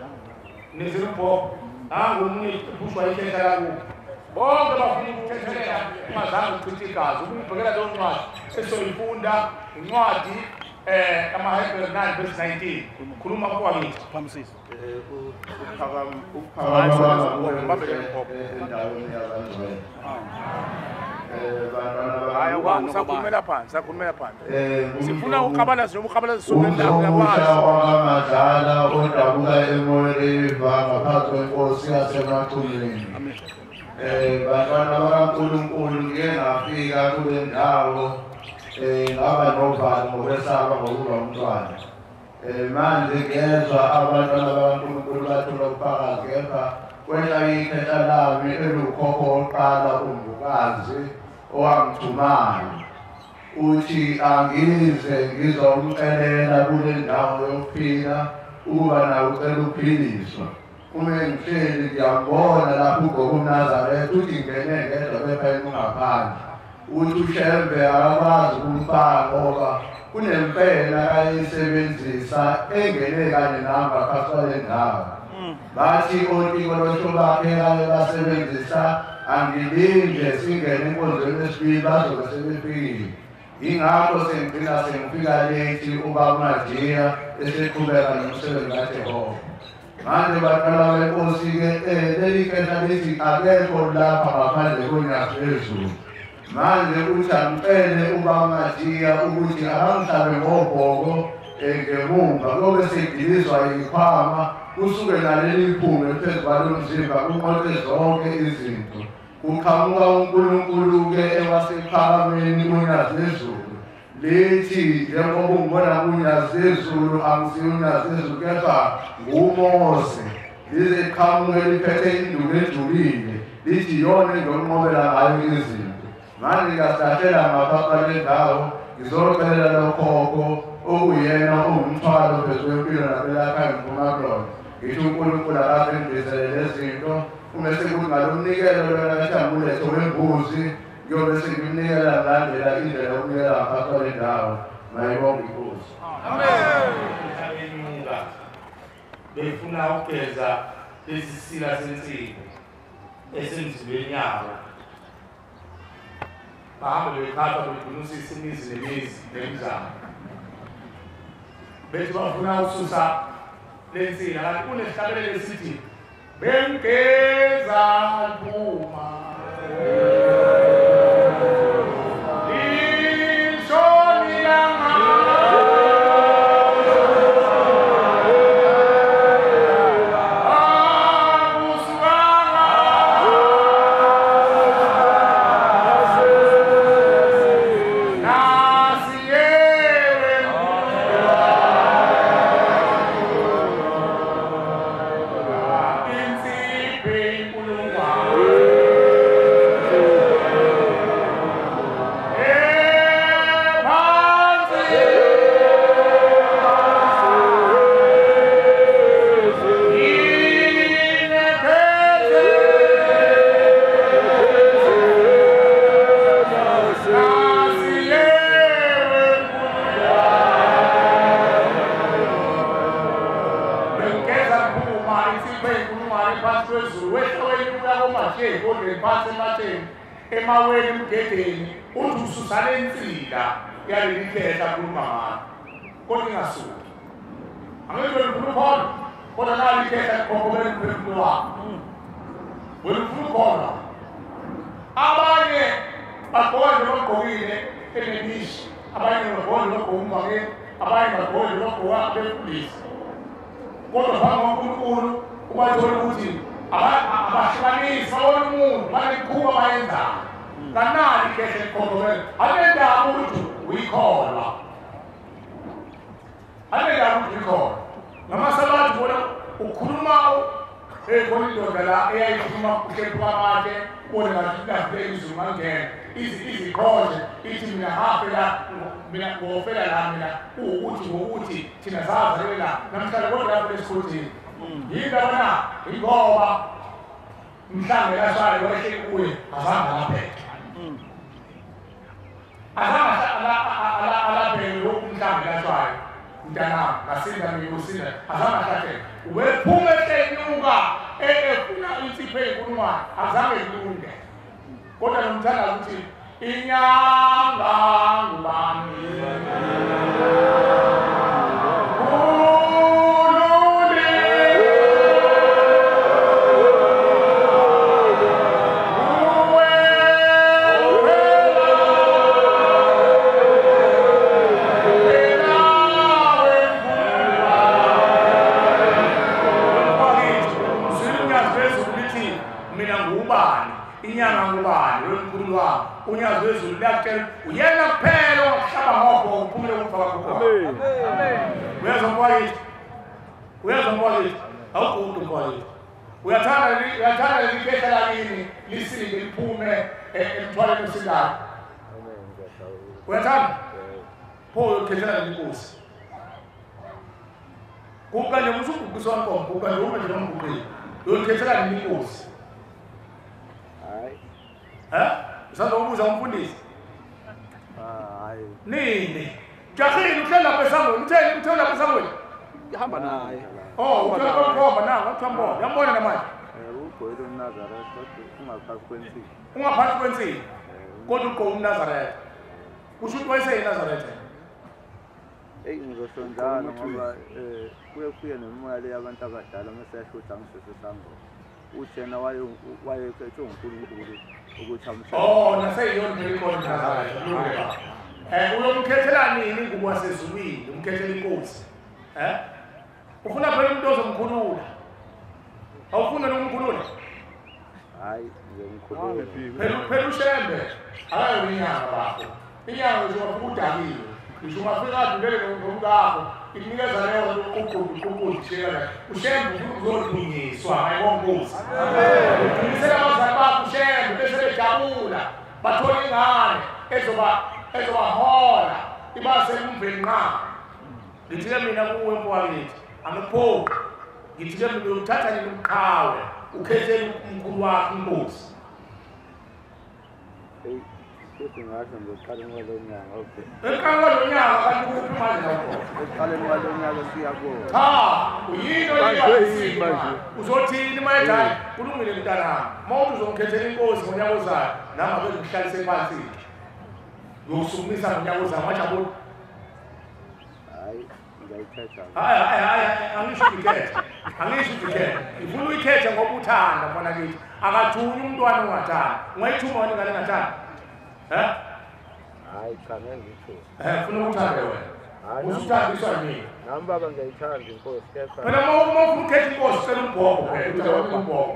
nizile umbhobho nangu umuntu uphuswa ikhetha lakubo bonke bafuna ukuthethelela ungazange uchithe igazi ukubhekela leyo ncwadi esizoyifunda incwadi ama-Hebrews 9:19 khuluma kwakithi endaweni yazangcwele sakhulumela phansi sifuna uqabala zobuqabala zisukela wamadlala odabuka emoyeni ngaphansi kwenkosi yasemathuneni bantwana bakaNkulunkulu ngike ngafika kule ndawo ngaba novalo ngokwesaba ngokuba umntwana manje ngezwa abantwana bakaNkulunkulu bathula ubufakazi kepha kwenta ikhetha lami elukhokho oqala umbukazi owangithumayo uthi angize ngizomcelela kule ndawo yokuphila ukuba nawe ucela ukuphiliswa ume ngihleli ngiyambona lapho ugokuNazaretha uthi ngene ngedwa bephela ungaphandle uthi uShembe akakwazi ukumfaka ngoba kunempela ayisebenzisa engene kanye namba phakathi ndawo bathi otiko losho bakhe aye basebenzisa angilinde singene enkonzweni yesibili bazobe sebefikile ingakho sengigcina sengifika late ubaba uMadiya eseqhubeka nomsebenzi kaJehova manje baqala benkosi-ke leli khetha lithi akekho lapha ngaphandle konyazi lwezulu manje uthi angicele ubaba uMadiya ukuthi akangihlabe ngobhoko ngemumva kuyobe segilizwa yikhwama kusuke naleli iphume phezu kwalomzimba kunqote zonke izinto kuqhamuka uNkulunkulu-ke ewasephakameni unyazi lezulu lithi njengoba ungibona kunyazi lezulu angisiyo unyazi lezulu kepha nguMose lize liqhamuke liphethe induku ejulile lithi yona engiyonqobela ngayo izinto manje ngiyasahlela ngapha le ndawo ngizocela lokhokho okuyena ungumthwalo phezu kwempilo nabelapha ngiphuma ngithi uNkulunkulu akasendisele lezinto uma sekuthi ngalomnikelo lona kaShambuletho wembuzi kuyobe sengimnikela ngilandela indlela yokunikela ngaphansi kwale ndawo mayibonge inkosi abenyuka befuna ukugeza lesi sila sensiko esemzimbeni yabo bahambe bekhatha bedunisisa imizi nemizi nemizamo bethi bafuna ukususa lensila kanti kunesihlabelelo esithi bengeza phuma emaweni emgedeni uthi ususale insika yaleli khetha khuluma ngalo kodwa ingasuki angeke ngifuna khona kodwa nali khetha kokobela umphefumulo wakho wena ufuna khona abanye bagqoke bagqokile enemishi abanye bagqoke bagqoke abanye bagqoke bagqoka befundisi kodwa phambi kaNkulunkulu ubathola ukuthi abahlukanisa umuntu baneqhuba bayenzayo kanali khethe likhokobela anendaba ukuthi uyikholwa anendaba ukuthi uyikholwa ngamasabathi bona ukhuluma khona indoda la eyayiphuma kuhlephuka makhe ubone ngathi kudafule izulu ngangena izikhonje ithi mina hafela mina ngofela la mina ukuthi thina sazalela namhlanje kodwa lapho esikhotini yindabona ingoba mhlambe lashayo wehle kuye azange laphethe azange lokhu mhlambe lashayo mntana ngasinda mina usinda azange ahlatheke ubephume esenyuka efuna insipho ey'nkulungwane azange kulunge kodwa nomthanda ukuthi inyanga ngubani unyazo wezulu liyakutshela uyena kuphela ongakuhlaba ngobho uphumule kumfaka kukhona uyezwa mfowethu awugudu mfowethu uyathanda lelikhehla lakini lisinde liphume emthwaleni osindayo uyathanda pho uyokhethela lenkosi kuka nje umuntu ubhubhisa wankombo kuka nje uma nje nomguqile uyokhethela lenkosi Usando ubuza umfundisi. Hayi. Nini? Jahili uthela lapha esangweni, uthela lapha esangweni. Ihamba naye. Oh, uthela ngoba nanga uthamba. Yambona namanje. Ugqoke uNazaretha kodwa ungaphansi kwensini. Ungaphansi kwensini. Kodwa ugqoke uNazaretha. Kusho ukuthi wayeseyiNazaretha. Ngizosho njalo ngoba kuyefika nemoya le yabantu abadala meseyashuda ngisesesangweni. Uthena wayephethe uNkulunkulu ukuthi amhlanje. Oh, naseyiyona phela ikhona Nazareth. Uyomkhethela nini ingubo wasezulwini? Umkhethela inkosi. Ufuna phela umuntu ozomkhulula. Awufuna nomkhulula? Hayi, ngiyomkhulula. Phela ushembe. Akayo inyanga bakho. Inyanga nje wakudakile. Ngisho ungafika adulele ngomkakho. Ikunikeza leyo ukuqhubishela ushembe uzolungiswa ayibongozi uqinisela abazali bakho ushembe bese bejabula bathola ingane ezobahola ibase umveli nqa ngithike mina kuwe mfowethu angiphoki ngithike mina uyothatha nini umqhawe ukhethele umkhulu wakho inkosi Singasho ngiqale ngolonyanga okay. Eqale ngolonyanga kanti kuphi manje lapho? Eqale ngolonyanga siyabona. Cha, uyino manje. Uzothini mayedala? Kulungile mntanami. Mawuthi uzomkhethela inkosi ngonyaka ozayo, nama bezikuhlalise phansi. Uyosukumisa ngonyaka ozayo majabula. Hayi, ngiyayithetha. Hayi, angisho ukukhetha. Angisho ukukhetha. Ngifuna uyikhethe ngoba uthanda mfana kithi. Akathunyi umntwana ongathanda. Ungayithuma wena ngane ngathanda. Hayi cha ngizitho. Funa ukuthanda wena. Usuthandiswa nini? Nami baba ngiyayithanda inkosi kepha. Phela uma ufuna ukhetha inkosi cela umbhoko phela uthanda umbhoko.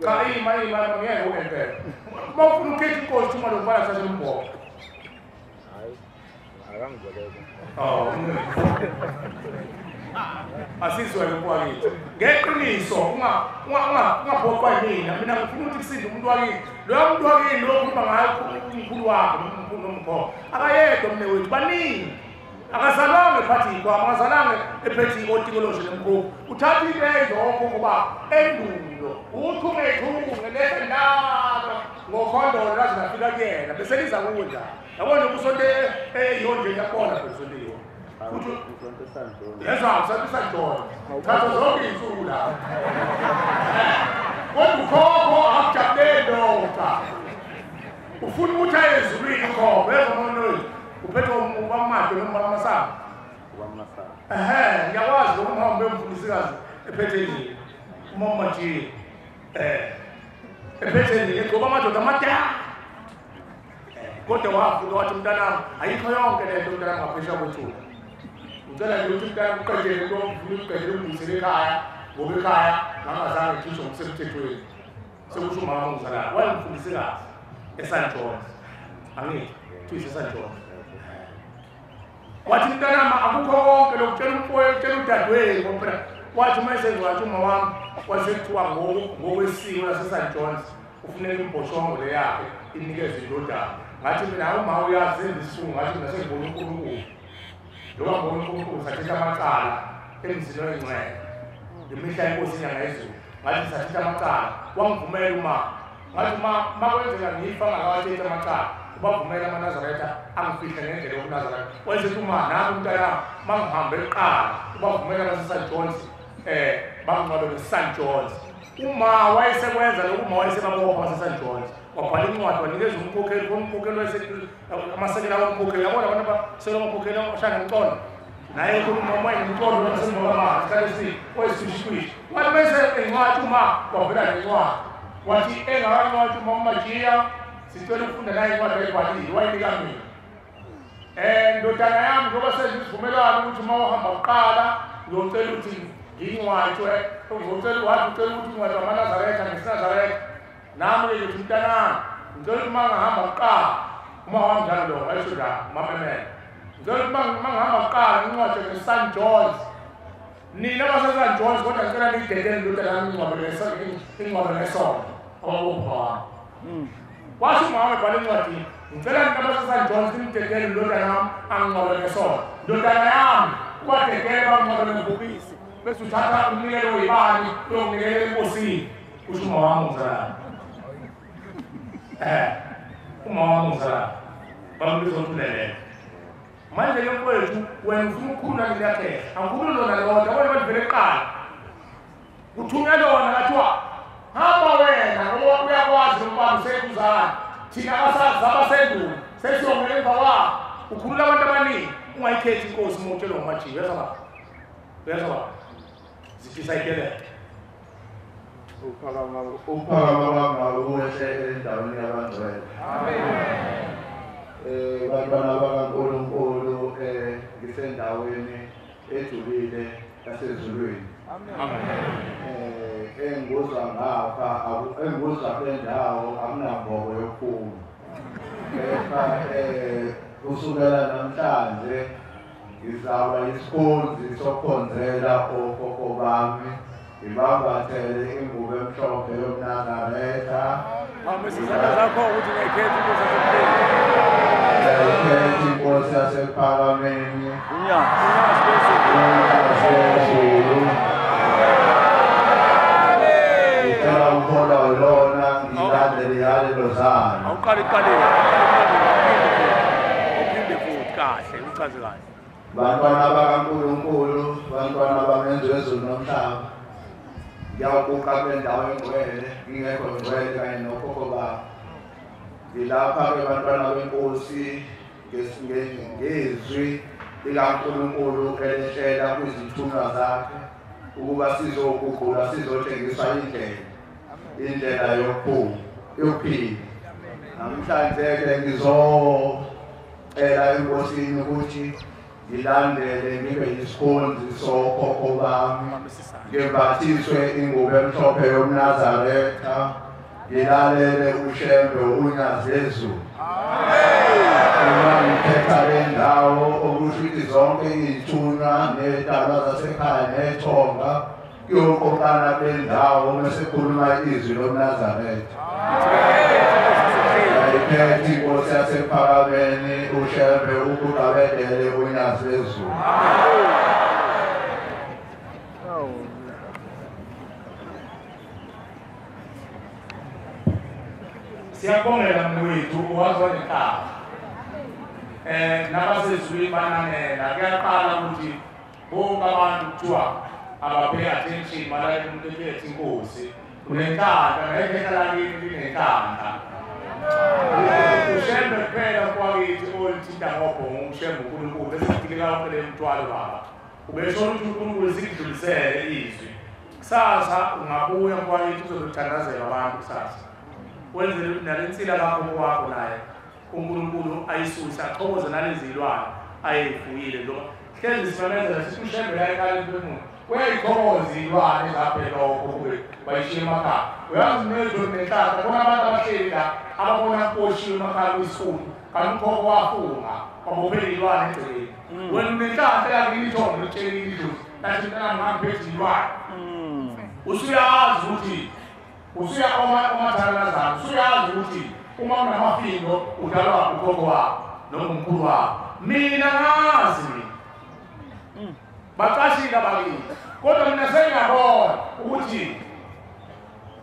Cha ima ngeke ungempela. Uma ufuna ukhetha inkosi thuma lo mbala thatha umbhoko. Hayi. Akangiboleke. Oh. Asizwe lokwakithi. Ngeqiniso ungaphoqwa yini mina ngifuna ukuthi kusinde umuntu wakini. Lo muntu wakini lo ukhuluma ngayo umkhulu wakho nomkhulu akayedwa mne wethu baningi akazalanga ephathi kwami akazalanga ephethi otikoloji lemkhulu uthatha ilezo okuba endulo uthungethunge lehle ndalo ngokhondolo lazi nafika kuyena bese liza kudla yabona ukusonto eyonje yakona besonto Yezwa usabisanjona. Thatha zonke insuku la. Kodwa ukhokho akujabulele ndoda. Ufuna ukuthi ayezulwini khona, yezwa manje. Uphethe ubamade noma amasango. Ubamasango. Ngiyakwazi ukuhamba bemfundisikazi ephethe nje. Umama nje. Ephethe nje ngoba amadoda amada. Kodwa wavuka wathi mntanami ayikho yonke lento mntanami ngaphesha kwethu. Ngicela nje ukuthi mntana uqedele lo mfuna uqedele umdisele ekhaya ngoba ekhaya ngangazange ngisho ngokusemthethweni sekusho umama ongizala wayemfundise kahle eSantona angithi thise eSantona wathi mntanama akukho konke lokutshela umfoyo utshela udadewenu ngoba wathi mayesengiwathi uma wami wasekuthiwa ngokwesiko laseSt John's ufuneka imbhoshongo le yakhe inikeze indodana ngathi mina uma uyazi isifungo ngathi mina sengibona uNkulunkulu loba ngibona uNkulunkulu sathetha amacala emzini oyingcwele ngemihla yenkosi inyanga yezulu ngathi sathetha amacala wangivumela uma ngathi makwenzeka ngifa ngakawathetha amacala ubavumela amaNazaretha angifihle ngendlela yobuNazaretha wenze uma nami umntana mangihambe eqala ubavumela abaseSt John's bangcwabe ngeSt John's uma wayesekwenza lokuma wayesebabopha ngaseSt John's wabhala incwadi wanikeza umkhokheli amasekela womkhokheli yabona abantu abasela umkhokheli oshaya ngomqondo naye kunomoya ngomqondo nasembola isikhathi oyisishwishi wathi bese incwadi uma wavela nencwadi wathi engakancwadi uma uMajiya sicela ukufunda naye incwadi ayibhalile wayinika mina ndodana yami ngoba senze isivumelwano ukuthi uma uhamba uqala ngiyocela ukuthi ngincwatshwe ngicela ukuthi incwadi amaNazaretha ngesiNazaretha nami ke ngithi mntanami ngicela ukuthi mangahamba uqala uma wamjalo lo ayishoda mamemele ngicela ukuthi mangahamba uqala incwadi ngeSt John's nina baseSt John's kodwa ngicela nidedele indodana yami incwadi ngesonto awubona washo umama ebhala incwadi ngicela nina baseSt John's nidedele indodana yami angcwabe ngesonto indodana yami ubadedele bangcwabe ngebhokisi bese uthatha umnikelo webani uyonginikela enkosini kusho umama wami ngizalana uma wami ngizalana bambiza umthulelele manje ke mfowethu wena ufuna ukukhuluma ngiyakhe angikhulumi lona lodwa wena bathi vele eqala uthunyelwa lona kathiwa hamba wena ngoba uyakwazi umbaba sekuzana thina abasendulo sesiyongena emva kwakho ukhulula abantu abaningi ungayikhethi inkosi uma utshelwa nguMajiya uyazwa zidisayidele uphakama kwamalo uwehle endaweni yabangcwele. Bantwana bakaNkulunkulu ngisendaweni ejulile yasezulwini. Engizwa ngapha engizwa kwendawo akunambobo yokuphuma. Kusukela namhlanje ngizaba isikhonzi sokukhonzela okhokho bami ngibambathele ingubo emhlophe yobuNazaretha. Inkosi yasePhakameni ngicela ukholwa lona ngilandele iyalelo zalo. Bantwana bakaNkulunkulu, bantwana bamenzi wezulu nomhlaba, ngiyawuquqa kwendawo engcwele ngingekho ngcwele kanye nokhokho bami. Ngilapha-ke bantwana benkosi ngezwi likaNkulunkulu elehlela kwizithunywa zakhe ukuba sizoguqula sizotshengiswa indlela yokuphila. Namhlanje-ke ngizocela enkosini ukuthi ngilandele ngibe yisikhonzi sokhokho bami ngimbathiswe ingubo emhlophe yobuNazaretha ngilalele ushembe unyazi lezulu. Uma ngikhetha le ndawo okusho ukuthi zonke iy'thunywa ney'dalwa zasekhaya ney'thonga kuyoqokana kule ndawo mesikhuluma izwi lobuNazaretha. Ayiphethe inkosi yasePhakameni ushembe ukuqabedele unyazi lezulu. Siyabongela mnewethu wazwa nekhaya. Nabasezulwini bananela kuyaqala ukuthi bonke abantu kuthiwa abapay attention malayini umuntu ekhetha inkosi unenkanda ngekhetha lakini linenkanda. Ushembe kuphela kwakithi olithinta ngobhongo ushembe uNkulunkulu bese kufikela konke le mthwalo baba. Ubeshona ukuthi uNkulunkulu sikudlulisele izwi. Kusasa ungabuya kwakithi uzothandazela abantu kusasa. Wenzele ukuthi nalensila lakho kwakho naye uNkulunkulu ayisuse aqhokoze nalezilwane ayefuyile ngoba hlezi simemezela sithi ushembe la ekhaya emphefumulo uyayikhokoza izilwane zaphela lokho kube bayishiya emakhaya. Uyazi nezwe nenhlaka khona abantu abahleli la ababona kushiya emakhaya kuyisifuni kanti ukhokho wafunga wabophela izilwane egcekeni. Wena nenhlaka yakini ithombe litshelile idlozi nathi mntana ngaphethi yilwane usuyazi ukuthi usuya omathanazana usuyazi ukuthi uma unamafindo udalwa ugogo wakho noma umkhulu wakho mina ngazi baqashile abakithi kodwa mina sengiyabona ukuthi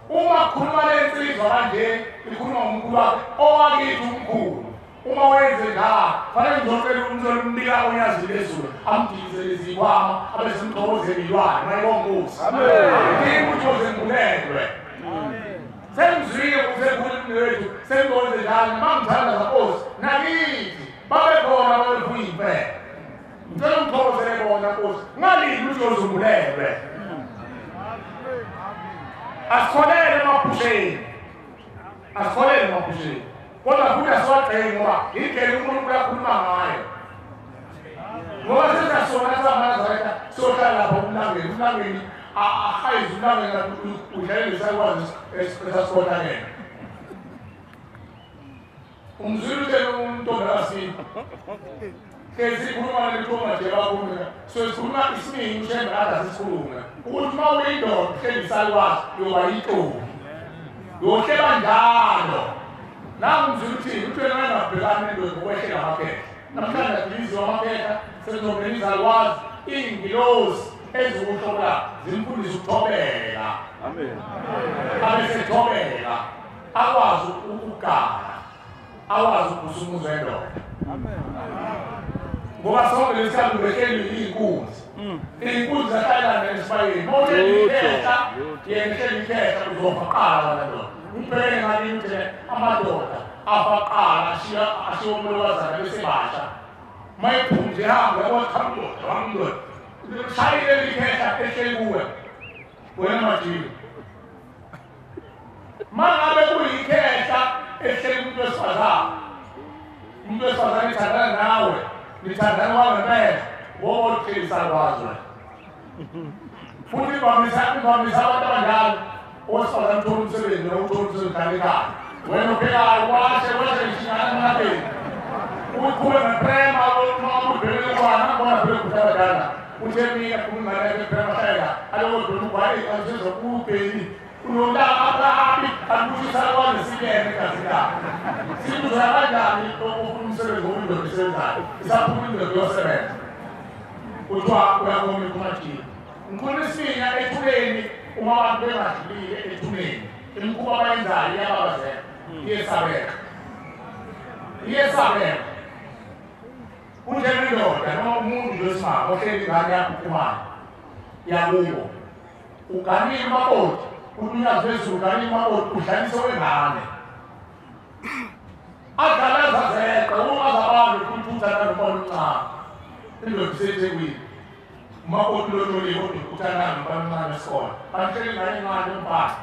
uma khuluma lensizwa kanje ikhuluma ngomkhulu wakhe owakithi umkhulu uma wenze njalo fanele ngizocela umzolumnika onyazi lezulu amdilizele izikwama abesimxokozela ilwane mayibongosi amen ukuthi ozengulelwe sengizwile usekhulumile wethu sengiwenze njalo mangithanda zakosi nakithi babekhona babefuya impela ngicela umxokozele bona nkosi ngalini ukuthi ozungulelwe asikholele emaphusheni kodwa futhi asiwagxeki ngoba indlela umuntu uyakhuluma ngayo ngoba sesasona samazaretha sohlala lapha umlangeni ahayize umlangeni udlalele sakwazi esasikhonanyena umzulu utshela untombazane sikhuluma nalithoma nje bakumina sikhuluma isiningi ushembe kade sisikhuluma ukuthi uma uyindoda uhleli isalwazi yoba yintombi yohleba njalo nangu umzulu uthini uthwele ngangabhekani nendoda ngokwehlela amakhetha namhlanje adiliziwe amakhetha sezongena izalwazi iy'ngilozi eziwuhlola zimfundisa ukuthobela abesethobela akwazi ukugana akwazi ukusumuza endoda ngoba sonke lesikhathi ubehleli iy'nkunzi zahlala nesifayeni uma uhleli ikhehla yena uhleli ikhehla uzofaqala wona ndoda ubheke ngalini ukuthi amadoda afaqala ashiya umlokazana besebasha mayiphumze hambe yabona cha mdoda shayile likhehla ehleli kuwe wena majile mangabe kuyikhehla ehleli umuntu wesifazane ithandana nawe nithandana wangempela woba oluhleli salwazi futhi ivamisa abantu abanjalo owesifazane uthola umsebenzi noma uthola umsebenzi kanekani wena uphekayo washe ngishingana emnabeni ukhule ngeprema ubhekele kwana bona phela kudala uthe mina kumngane eprema hleka alokodwa ugwaye azizokubheni unolaka abahabi akushisa sikene kasika sibuza kanjani umsebenzi womndodo isenzayo isaphuma indodo yosebenza kuthiwa uyabona kumajini ngikhuluma isinya ethuleni uma abantu bengadlulile ethuleni imikhuba abayenzayo iyababazela iyesabeka kunjengendoda noma umuntu nje wesimanga ohleli ingane yakho ukhumane yakubo uganile umakoti unyazi wezulu uganile umakoti udlalise wengane adlala zazeqa ungazabantu kuthutha nomfana omncane indoda isethekwini umakoti lololiwe kodwa uthandana nomfana omncane esikole kanti ingane encane yombhalo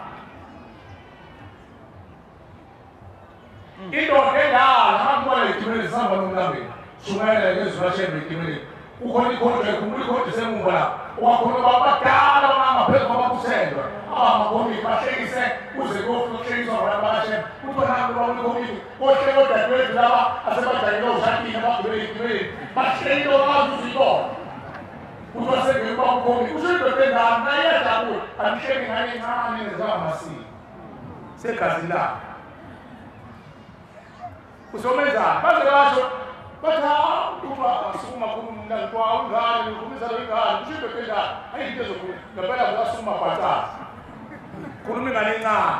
indoda endala amabona itimele zihamba nomlambeni shumayela ngezulu ashembe itimele ukhona ikhondla ikhondla semuva lapho uwakhona babadala ngaphezu kwabakusendwa amakomiti bahlekise kuze kufike ukuhlekiswa ngabantu bakashembe kuthiwa nangu babona ikomiti kohle kodadewethu laba asebajayele ushadini abagibele itimele bahlekile okazi uzuyibona kuthiwa sengekuba ukomiti kusho indoda endala naye iyajabula andihleki ngane encane nezingamasiko segazini lakho usomenzani baze basho bathi uba asukuma khuluma kwa ungane ukhulumisa lo ingane kusho indoda endala ayinto ezokhuluma ngempela ukasukuma bhatazi khuluma ingane encane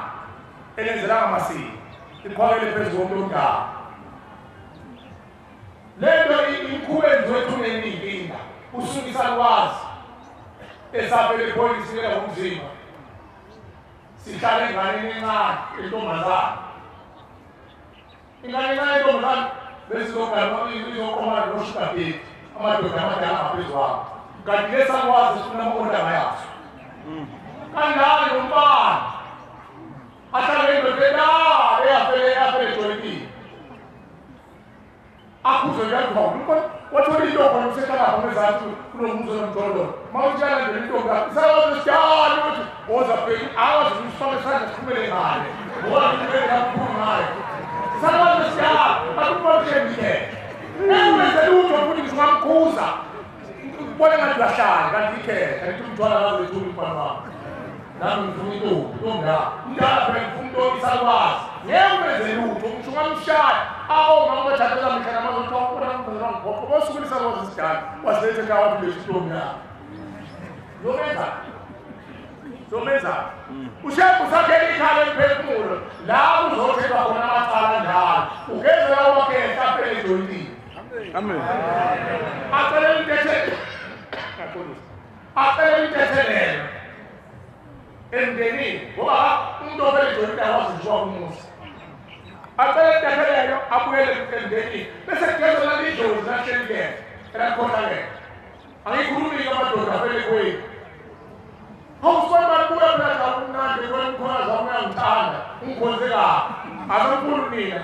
elenzelanga amasiko iqhwakele phezu komuntu omdala lento inkhubenzi wethu neniyinkinga usukisa lwazi esafele iphoyisilela ngomzimba sihlale enganeni encane entombazane ingane encane entombazane izokomana noshukadeti amadoda amadala ngaphezu wabo kanti lesakwazi sifunamakonda ngayaso kanjani umbani ahlale indoda endala eyafele ejoyinile akhuze ngekhona wathola intombi nokusehlakapha mezansi kunomuzi onomjololo ma utshela nje intombi isakwazi sijalo ukuthi wozabheki akwazi usifake isandla sikhumele ngale ngoba ngibele kakhulu ngayo isakwazi sijalo akuba kushembile engenze lutho futhi ngisingamkhuza ubone ngathi uyahlala kanti ikhetha kanti umthwala ngaze ethula umfana wakho nami ngifuna intombi mdala phela ngifuna intombi isalwazi ngeke wenze lutho ngisho ungamshaya mama bathatha mhla namazothola ngikho bosuku lisalwazi isidala wasilethe ekhaya wathi lesi ntombi yakho zomenza ushepu sakhele ikhaya emphefumulo la uzothethwa khona amacala njalo ugeze lawo makhetha aphele ejoyintini amen acele imtethelelo emndenini ngoba umuntu ovele ejoyintini awazi nje wakumusa acele imtethelelo abuyele emndenini bese kugeze lalidlozi lahlelike elakhohlakele angikhulumi ngamadoda afele kwethu Hawusway malikuya phela kakumnandi kwemkhona zami uyangithanda ungikhonze kabi akamfuni mina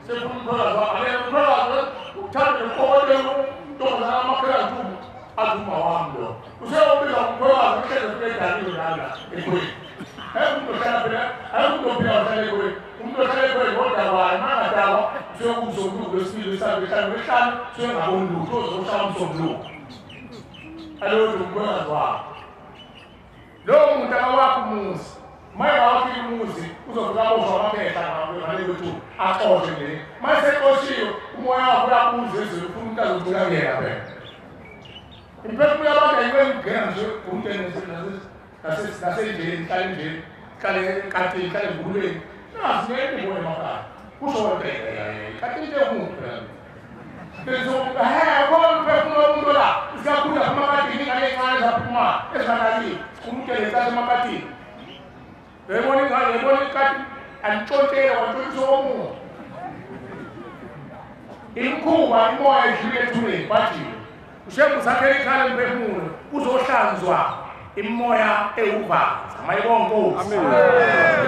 sefuna umkholazi wami ane umkholazi uthanda nemkokolelo ntombazana amakhela ntumu azuma wami lo useyobiza umkholazi uhleze fike edalile lana ekwethu umuntu ohlala phela umuntu ophila ohlala ekwethu umuntu ohlala ekwethu ngodawayo mangadalwa useyokuzomluku lesibili esabe ehlanu ehlanu usengaboni lutho ozoshaya umsombuluko aloyo umkholazi wami lowo muntu akawakho umuzi maye wafika umuzi uzofika abosha amaphepha ngale kwethu axoxe nje mase xoshiwe umoya wakho uyabuza ezweni ufuna umuntu azobulakela phela imphefumulo yabantu ayikwenigena nje umuntu nasendleni hlale endleni hlale enkatini hlale emgulweni nazi ngeke ngibone emakhaya kusho wena kanti into yomuntu phela khona umphefumulo womuntu la isikakhulu amakatini ingane encane zaphuma ezinganakile umuntu elenkathi emakatini yayibona ikati antshontshela wantshontshisa womuntu imkhuba imoya idlule ethuleni bajiwe ushepu sakhele ikhala emphefumulo uzohlanzwa imimoya ewuvaza mayibonga Nkosi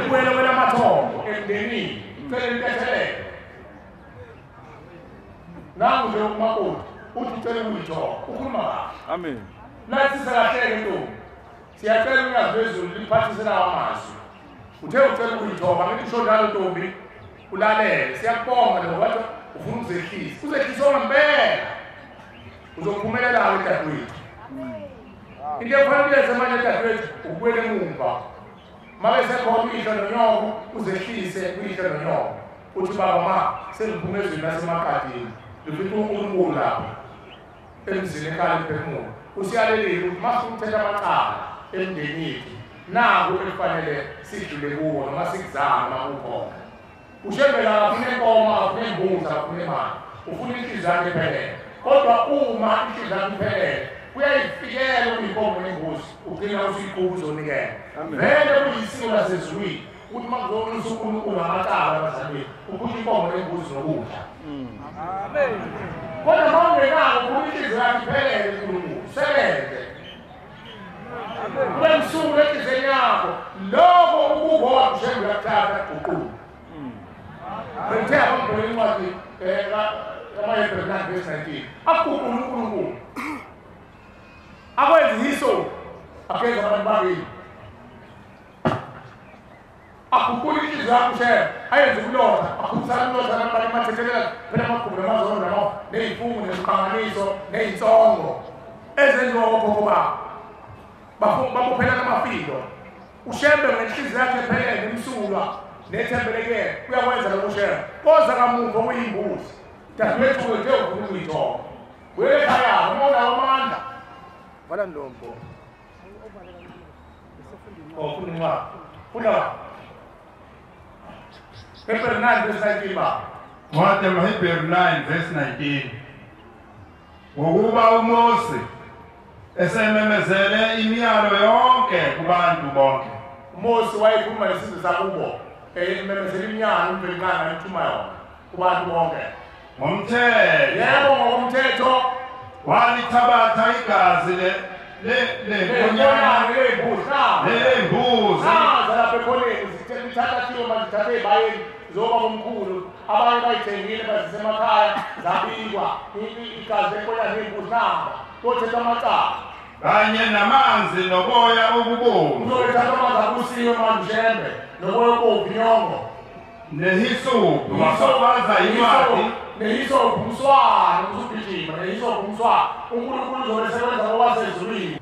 ibuyele kwela mathongo emndenini cele intethelelo nangu nje umakoti uthi ucela ukuyithola ukhuluma kahle amen nathi sikahleke ntombi siyacela ulwazi lwezulu liphathise lawo amazwi uthe ucela ukuyithoba ngithi usho njalo ntombi ulalele siyakubonga lo wathi ufuna uzehlisa ngempela uzophumelela dadewethu into efanele manje dadewethu ubuyele emuva mabe sekhona uyihlo nonyoko uzehlise uyihlo nonyoko uthi baba ma sengiphumezweni nasemakadini lufika uNkulunkulu lapho emzini ekhaya emphefumulo usiyalelile ukuthi masukuthetha amacala emndenini naku ekufanele sidlule kuwo noma sikuzame nakukhona ushembela afune inkomo afune imbuzi afune imali ufuna inhliziyo yakhe iphelele kodwa uma inhliziyo yakhe iphelele kuyayifikela ukuyinkomo nembuzi ugcina usikuba uzonikela vele kuyisiko lasezulwini ukuthi makuzonisa uNkulunkulu amacala abazalweni ukuthi inkomo nembuzi nokudla amen kodwa mawungenako ukuthi inhliziyo yakhe iphelele uNkulunkulu sebenze kwemsuku enhliziyweni yakho lokho ukukodwa njengoba kuthatha uqulu bethe abambele incwadi kaMahebheru 9:19 akuguqula uNkulunkulu akwenza yiso akwenza abantu bakini akuguqula inhliziyo yakho shema ayenze ukulotha akhuphisana ukulotha nabantu emathethelela phela amagubhu namazolo namo ney'mfungu nezikhanganiso ney'nsongo ezenziwa okhokho babo babophela namafilo ushembe ngenhliziyo yakhe ephelele emsulwa nethembelekele uyakwenza lokho shembe koza kamuva kuyimbuzi dadewethu wethe ufuna ukuyithoba wele ekhaya uma unawo amandla wala ndombo ufuna incwadi funda Hebrew 9:19 ba Mwathi Hebrew 9:19 ngokuba uMose esememezele imiyalo yonke kubantu bonke uMose wayekhuluma lesizwe sakubo ememezele imiyalo umvelingana ithuma yona kubantu bonke ngomthetho yebo ngomthetho walithabatha igazi lenyama lembuzi lapha ekhoneni zithatha thiyo mazithathe ebayeni zoba omkhulu abanye bayithengile bazisemakhaya zabikwa igazi lenkonyane lembuzi namba kothetha amacala kanye namanzi noboya obubomvu uzothatha amanzi akusiwe manjembe noboya obomvu nyongo nehisophu wasobaza incwadi neyisobhumswana uzugijima neyisobhumswana uNkulunkulu uzobesebenza ngokwasezulwini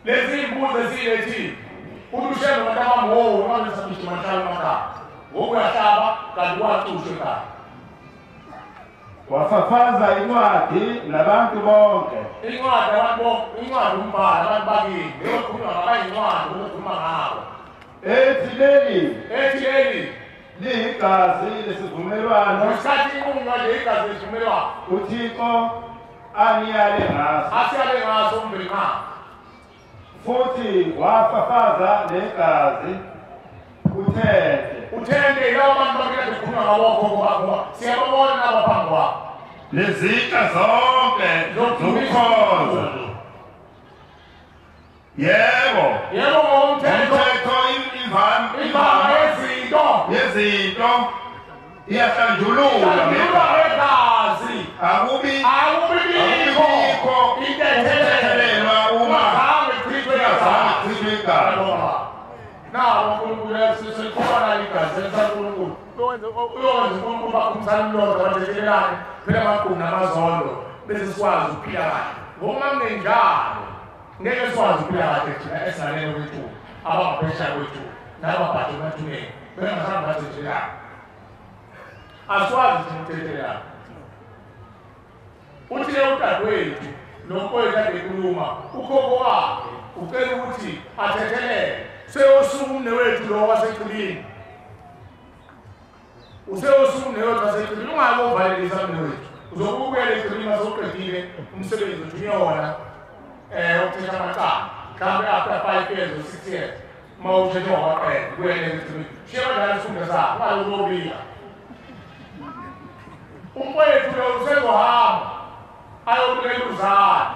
lezi imbuzi esiyilethile ulushengo abantu abamhowo manje sabishima njalo emakhaya ngokuyahlaba kanti kwacushwe ekhaya wafafaza incwadi nabantu bonke incwadi abantu bonke incwadi umbhalo abantu bakini leyokhulunywa ngabayincwadi ukukhuluma ngabo ethi leli liyigazi lesivumelwano ngesikhathi inqunga nje igazi lesivumelwano uThixo aniyale ngaso asiyale ngaso umbelingana futhi wafafaza negazi uthente ilawo abantu bakade bekhuluma ngabo ngoba siyababona nabaphambi kwabo lezitsha zonke zokukhoza yebo ngomthetho imvama yezinto iyahlanjululwa ngegazi akubi bikho intethelelwa uma chithwe igazi nawo uNkulunkulu esikhona igazi likaNkulunkulu uyenze uNkulunkulu bakhumsana umlomo abathekelelane phela amagquma namazolo bese sikwazi ukuphila kahle ngoba kungenjalo ngeke sikwazi ukuphila kahle thina esalele kwethu abaphesha kwethu nabaphathi bathumeni bengahambi bathekelelane aswazi ukuthekelelana uthi utadwethu nokwethu adekhuluma ukhokho wakhe ucela ukuthi athethelele seyosuku umnewethu lo waseqilini useyosuku umnewethu waseqilini ungabe uvalelisa umnewethu uzokubuyela eqilini masoqedile umsebenzi uthunywe wona ukuthetha amacala mhlawumbe after 5 years or 6 years uma uthethe waqeda kubuyela eqilini shiya badala isifunda sakho ungabe uzobika umfowethu lo usezohamba ayobulela uzala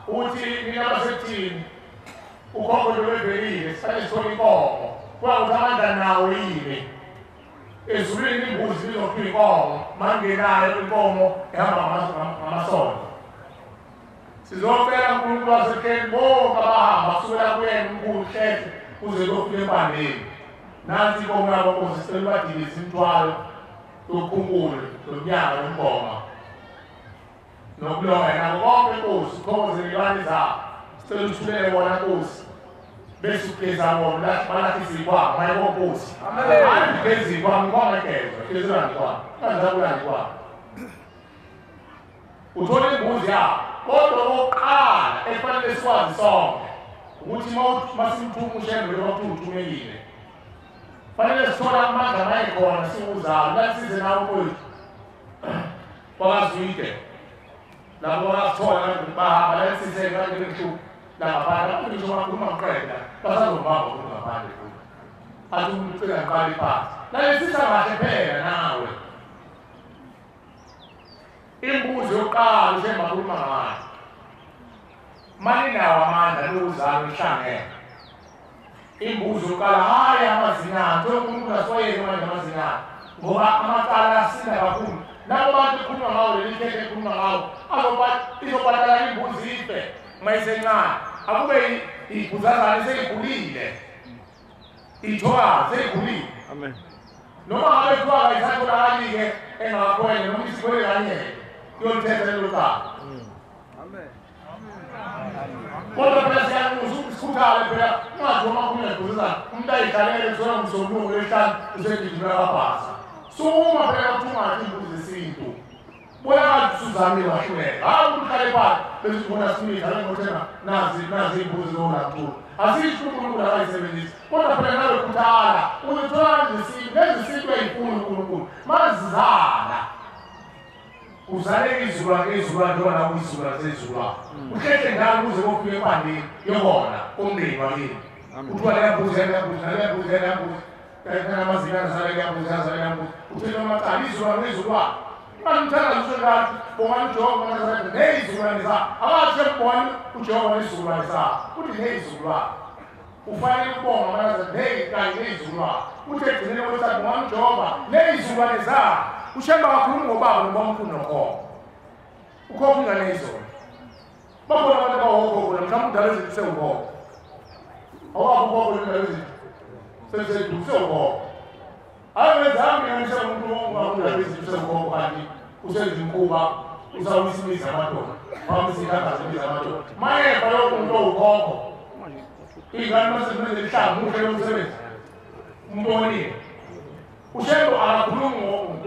ukuthi mina basekuthini ukhokho lwevelile sifane sithole inkomo kwakuthi amandla nawo yile ezulwini imbuzi izophiwa inkomo mangenayo inkomo ehamba ngamasondo sizocela uNkulunkulu wasekheni bonke abahamba kusukela kuyena umkhulu hlehlo kuze kuyofika empandeni nansi inkomo yabo nkosi sicela ubadilise imithwalo yokhunkulu lomnyaka wempoma nokuloya nabo bonke nkosi ukhokozelelwane zabo sicela uthulele bona nkosi bese ugeza bona balathi izikwa maye nkosi amen ugeza izikwa ngikona ngezwe kezela ngikwa kanza kula ngikwa uthole imbuzi yakho kodwa oqala efanele sikwazi sonke ukuthi masimthuma ushembe lokuthumelile fanele sithola amandla mayikhona siwuzalo lasize nawo kwethu kwazwide labo basithola kanti bahamba lasize kanti ngihluku lapha ngisho makhuluma ngiqeda basazobamba ngaphandle futhi athi umuntu ucela ngiqale phansi nalesisa kahle phela nawe imbuzi yokuqala ushemba khuluma ngayo mani nawo amandla lokuzala ihlangene imbuzi yokuqala hayi amazinyana uNkulunkulu asiwayeke manje amazinyana ngoba amaqala asina kakhulu nabo bantu khuluma ngawo leli khethe khuluma ngawo izobhadala imbuzi ife mayisencane akube ibuzazane seyigulile ithoka seyigulile amen noma ngabe ithoka isatholakali-ke engakhwele noma isikhwele kanye yolithetha lelo cala amen kodwa phela sikhuthala phela ungathi uma khuluma ibuzazane umuntu ayidlalele kusola ngumsolungu lehlanu usegijimela kabhasa suma phela ukuthi ungathi imbuzi zesintu Boya Suzanne washule. Hapo tukalepa bezi kuna simika leo tena nazi imbuzi zona tu. Asisi Mungu na rais sebeni. Kwa pale nawe kutala. Unitoa nzi siku ya ikulu. Mazana. Uzale izura ndo na uzura zezura. Ukeke ndalo uze kokuye pande yobona umndeni wakini. Utwala yambuzi kana mazina zale yambuzi. Utela matalizo wezura. Mantana zuzulati bongani jonga nazareth nezulwane za abathi bongani ujonga nezulwane za uthi nezulwa ufanele ubonga nazareth kanye nezulwa uthi egcineni wethu bongani jonga nezulwane za ushemba kakhulu ngobaba nobamkhulu nokhokho ukhokho inganezona babona abantu abawokho mhlawumbe udala izinto sewukhokho awakho udala izinto sewukhokho ayenzanga ngisho umuntu ongakudala izinto sewukhokho kanti usenza imkhuba usawusimisa amadoda wamsikhangasimisa amadoda mayeva lokho umuntu owukhokho ingane masebenze lihlanga muhle lomsebenzi umbonile ushebo akakhulumi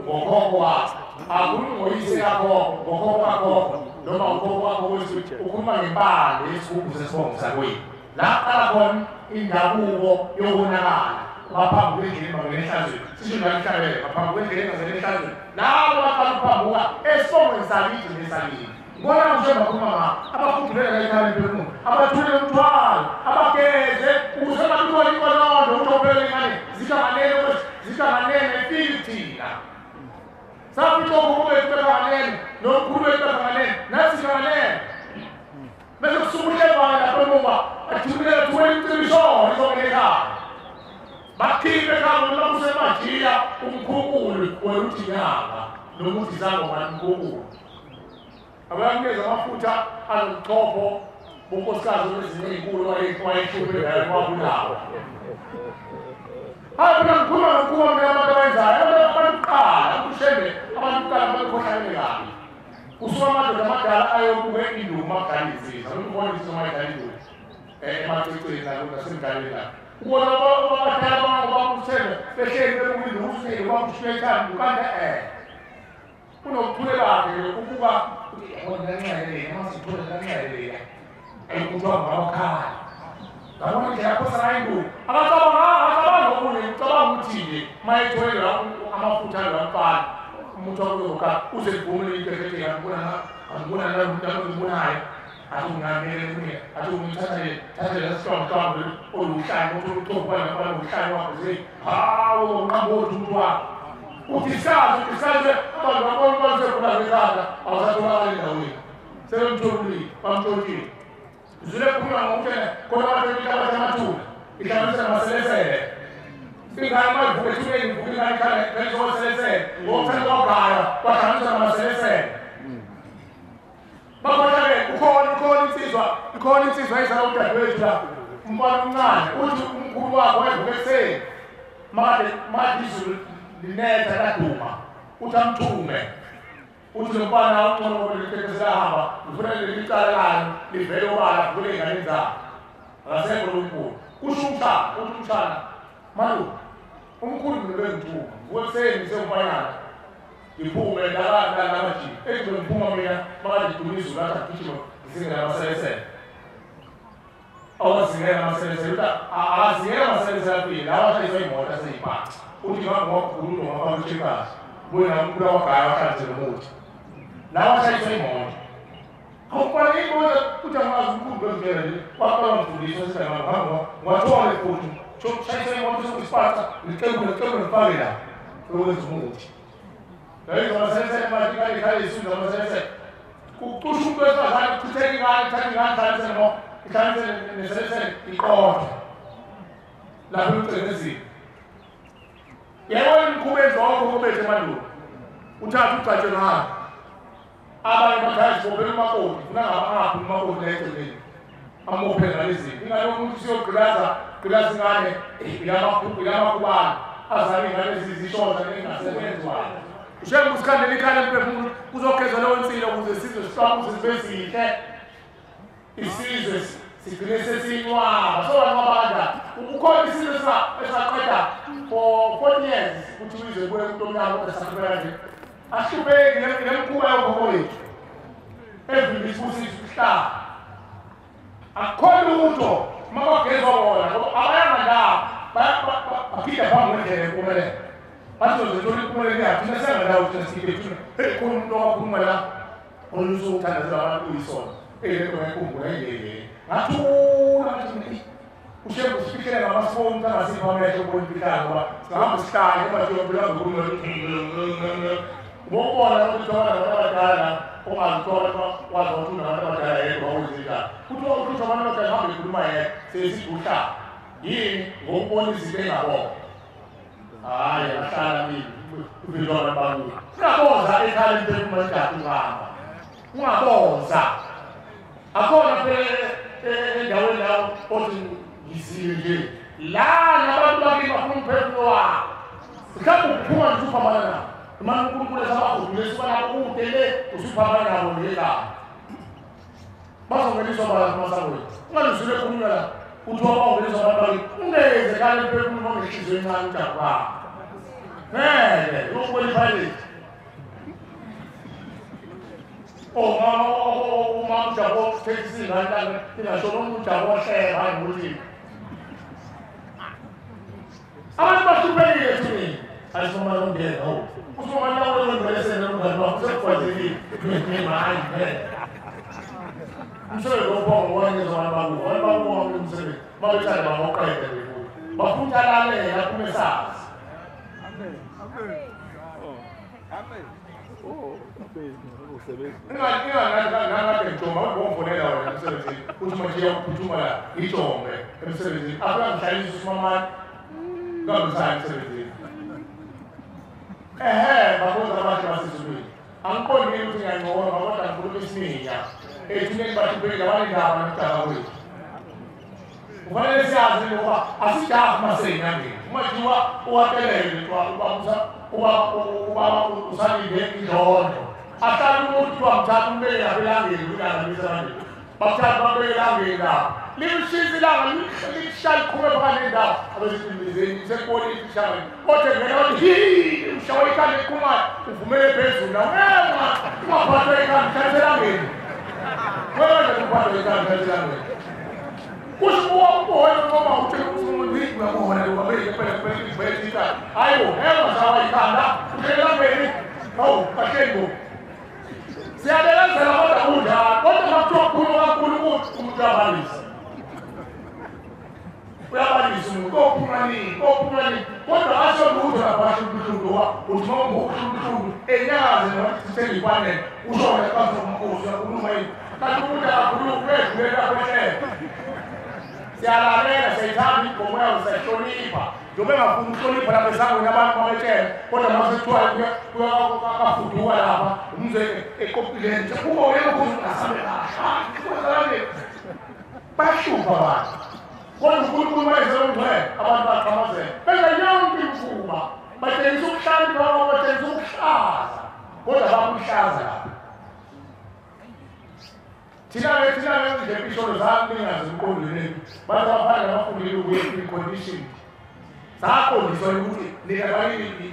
ngokhokho wakhe akakhulumi ngoyise kakhokho ngokhokho kakhokho noma ukhokho wakho wesibili ukhuluma ngempande yesigubhu sesibongo sakwethu la qala khona indabuko yokunakala ngaphambi kwendlela bangenehlazweni sisho ngalihlabele ngaphambi kwendlela bangenehlazweni labo baqala ukuphambuka esibongweni sakithi nesakini ngona njengoba bakhuluma abafundela ekhaya empeleni abathule umthwalo abageze ukuze bathole ikonondo uthobele imali zikhanganene efithina safithi okube ekhanganene nokhulu ekhanganene nasikhanganene bese kusukule bana lapho ngoba athumele thuwele imtibisho izongena bakhiphe kabo lakusemajiya umkhukulu weruthiyanga nokuthi zango ngumkhukulu abanikeza amafutha anochopho bonkosikazi wezinye inkulu wayeshuphe ngayo kwabulawa hayi kukhuluma ngokuba abantu abenzayo abaqala ukushembe abantu abakhohlane kabi usuka amadoda amadala ayobuke induma akudalizisa ukubona isoma idalizisa emaceceni nasemdlaleni la ubona abadala bakuthemba behleli bebukwini ukusile bakushiyekani ukanda unokuthulelake ukuba yabona kancane amasithole kancane ayikuthiwa ngabakhala ngabona nje yakho sayindu akacabanga okunye ucabanga ukuthi mayethwele amafutha lwamfana umuntu wakuyoka uze livumele ikekeke angibona nalombonayo athi ungamele kuye athi ungithathe lesihlobo oluhlanye othuthopha ngapha uhlanye wakho ze hawo nqambothi umuntu wakho uthi sazi abantu babonise khona ngezandla awusatholakali endaweni sebemtholile bamtholile zile kukhuluma ngokuthena khona abantu ihlabathi amathula ihlanganisa namaselesele ingane mayivuke ethuleni ivuke ingane ikhale phezukoselesele ngokuthena kwagaya bahlanganisa namaselesele bakhona-ke ikhona insizwa ezala udadewethu la umfana omncane uthi umkhulu wakho wayevuke ekuseni made izulu linetha kaduma uthi amthume uthi lo mfana uncono litekesehamba ufuna licala layo livele obala kule ingane zabo akasekho lo mkhulu kusho umshana malu umkhulu ngibengithuma wekuseni sengifanyana ngiphume namaji ethi ngiphuma mina makathi iduma izulu athi agijima ngizingela amaselesele awazingela amaselesele uthi azingela amaselesele afile awashayiswa imoto aseyibhaca uthi ngangwakhululo ngaphamutshekazi buye namkhulu wagaya wahlanzela umuthi nawe ashayiswa imoto awubona imoto uthi angazi umkhulu bezingela nje waqala ngifundisa ngiwathola futhi shayiswa imoto sokusiphatha ngicebule ngifake la okwenza umuthi Dari maselesele matikali kali isu maselesele kusho umuntu wesifazane kuthela ingane thatha ingane ihlanganisele neselesele ikota lapho ucebezile yabona imikhuba ezokho kubethe emandulo uthatha ucatshe ngalo abanye bakhathi bobela umakoti funa ngapha umakoti leceleni amophe ngalezinto ingane umuntu siyogqilaza ingane ilamakubana azale ingane zizishonza nengasebenziwayo ushembe usikhandela ikhala emphefumulo kuzogezwa leyo nsila ukuze isizwe sihlamuze zibe zihle isizwe sigcine sesinwaba sobanqabanda ukhona isizwe esaqeda for 40 years ukuthi uyize kuye umuntu omnyama kodwa sakhubeka nje ahlubeki lemkhuba yokhokho wethu evile isibusiso isihlaba akukho lutho makagezwa bona abayanga ndawo baphinde phambi kwendlela empumelelo bazozethola impumelelo yakhe thina sengandawo thina sikiphe thina heyi khona umuntu owakhuluma la oluzouthandazela abantu uyisona lento ngayikhumbula indleleni ngathula ngathi ushembe usifikele ngamasifoni umuntu angasipha amehlo ubona imfihlane ngoba singahamba sihlale ematiyobela ngokhuluma ngokubona ukuthi abantu abadala ongazithola wazi ukuthi unabantu abadala yedwa wawenzenjani kuthiwa ukuthi abantu abadala hambe ikhuluma yedwa sesiduhlala yini ngokubona izinto engabona hayi ahlala mina uvilwana bakuyo ungaboza ekhaya emphefumulo endadi ungaboza akhona endaweni lawo othi ngizile nje la nabantu bakini bafuna umphefumulo wakho mhlawumbe uphuma nje uphambana nabo Manu uNkulunkulu esabahudulisa ukuba le usiphambana nabo ngela. Bazongeniswa bamasangweni. Ungaluzile kunywa la. Uthi wabongeniswa abantu ungeze kale phezulu nongeshizo encane uJakuba. Ukweliphayile. Uma Jakuba uthekisi ngani ingasho uJakuba ohleka hayi ukuthi. Abantu bahluphelile thini? Ayisoma longena ho. Usoma lawo longena nomngane wakho sekukwazile hayi umsebenzi wobongo wangeza abantu wonke umsebenzi babethanda bangoqede befuthi bafunda lalela kumesazi ingakade ngijoma ubongonela wena emsebenzini uthi manje uyaphuthuma la ngijombe emsebenzini afika ngihlalisa usimamani ngabisana emsebenzini babuza abantu basizulwini angiqondi ukuthi ngiyangcono kodwa ngikhuluma isiminya ethuneni bahluphelile abanendaba nokudala kwethu kufanele siyazi ngoba asijahi maseyinyangeni uma thiwa uwatelele uba usalinde idlondo ahlala umuntu kuthiwa mthatha umbeke lapha elangeni kulanganisani bakuthatha bambeke elangeni lapho limshisa ilanga lishaya liqhume phakathi nendawo abezitimizeni sekubonile ihlangani kodwa ngena wathi ushawa ikhanda eqhumayo uvumele phezulu nawo ungaphathwa ikhanda hlala elangeni wena kuphatha ikhanda hlala elangeni kushibuwa umbona noma uthele umuntu uyabona ubabeke phela hayo zawa ikhanda uhlala elangeni hawu kahleli siyabelezela kodwa kunjalo kodwa makuthiwa khuluma kakhulu ukuthi umuntu uyabalisa umuntu kophumani kodwa asho lutho lapha asho ubuhlungu uthi uma ungobuhlungu enyaze nokuthi sengikwanele ushona kazomakhosi uyakhuluma yini kanti umuntu akakhuluma kwedlulela kwehlele siyalalela siyayithanda igqomo yayo siyayihlonipha njengoba engafuni ukuhlonipha lapha esangweni abantu babetshela kodwa masekuthiwa kafuduka lapha umzwe ekopileni kuba uyekhozi ungasabe kahle bahlupha abantu kodwa uNkulunkulu mayezela ungcwele abantu baqhamazela benza yonke imfuba batshengisa ukuhlanipha batshengisa ukuhlaza kodwa bakuhlaza lapha thina nje impisholo zami ningazi emqondweni bantu abafana nabafundile ukuye kwi-condition saqondiswa ukuthi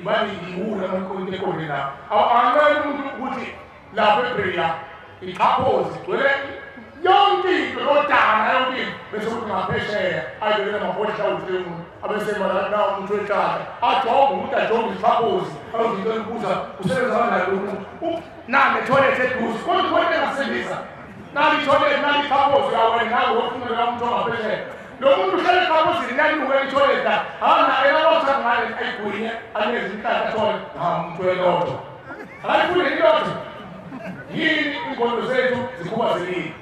bani iwula amankondekoni la angcwele umuntu ukuthi lapho eBreya iqhaphozi gcwele yonke into lodana yonke into bese kuthi ngaphesheya ayibekele amabhodlela awuthile umuntu abesemana umuntu wethatha ajonge umuntu ajonge iqhaphozi ayozintela ukubuza usebenza kanjani umuntu nami etoilet eduze kodwa kufanele engasebenzisa nali toilet nali iqhaphozi yawena nawe wofunela umuntu ongaphesheya lo muntu uhlele iqhaphozini nali uwela itoilet hana elawotha ngale ayigwinye anezi inhlahla toilet umuntu welotho akayifuni ilotho yini ingondo zethu zikhubazekile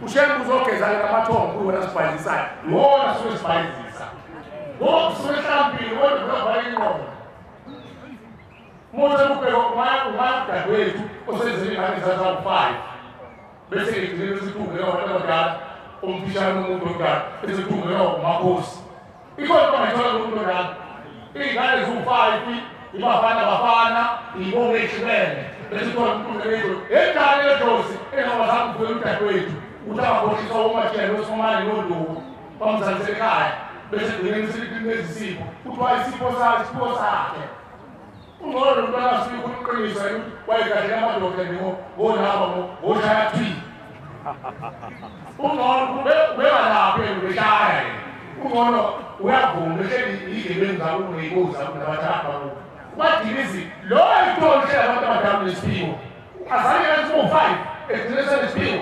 ushembu uzogezana namathongo kuwena sibhayizisayo wona suke sibhayizisa ngoba suke hlambile kodwa kuyavala ingqondo umuntu ekubheka umdadewethu osenzele ingane zazawu-5 bese ngigcine besithungela abadala umfishane umuntu omdala besithungela umakhosi ikhona bangayithola umuntu omdala iy'ngane ziwu-5 ibafana iy'bongo ey'hlukene besithola umuntu omdala edala edosi engabazange uvule umdadewethu ukuthi angabothiswa umatshela osomane nonduku bamzalisela ekhaya bese gcine nezisipho kuthiwa isipho sakhe ungcono umntwana asuke ukuqinisa ukuthi wayekadlela amadoda ngonaba ngoshaya thwi ungcono bebalapho beshaya ungcono uyavuma ehleli izigebeni zakubo ney'bozi zakubo nabathatha kubo badilizi lo ayitoli hlela abantu abadala nesiphiwo azange esibo-5 egcine senesiphiwo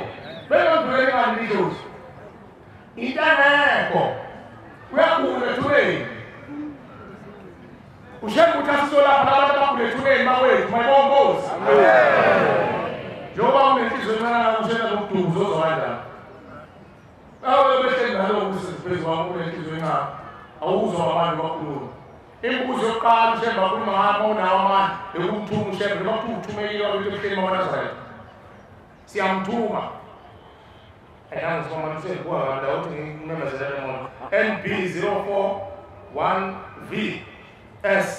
bengondulele imali lidlozi intangekho uyagula ethubeni ushembe ukuthi asizolapha nabantu abagula ethubeni bakwethu mayibongozi njengoba unenhliziyo encane ushena lokuduza ozokanjani awe behleli naloku useziphezu kwami unenhliziyo encane awuzwa abantu bakhuluma imbuzo yokuqala ushembe akhuluma ngapha unawo amandla ekumthuma ushembe noma kuthiwa uthumekile wabantu ehleli mamanazaretha siyamthuma NB 041VS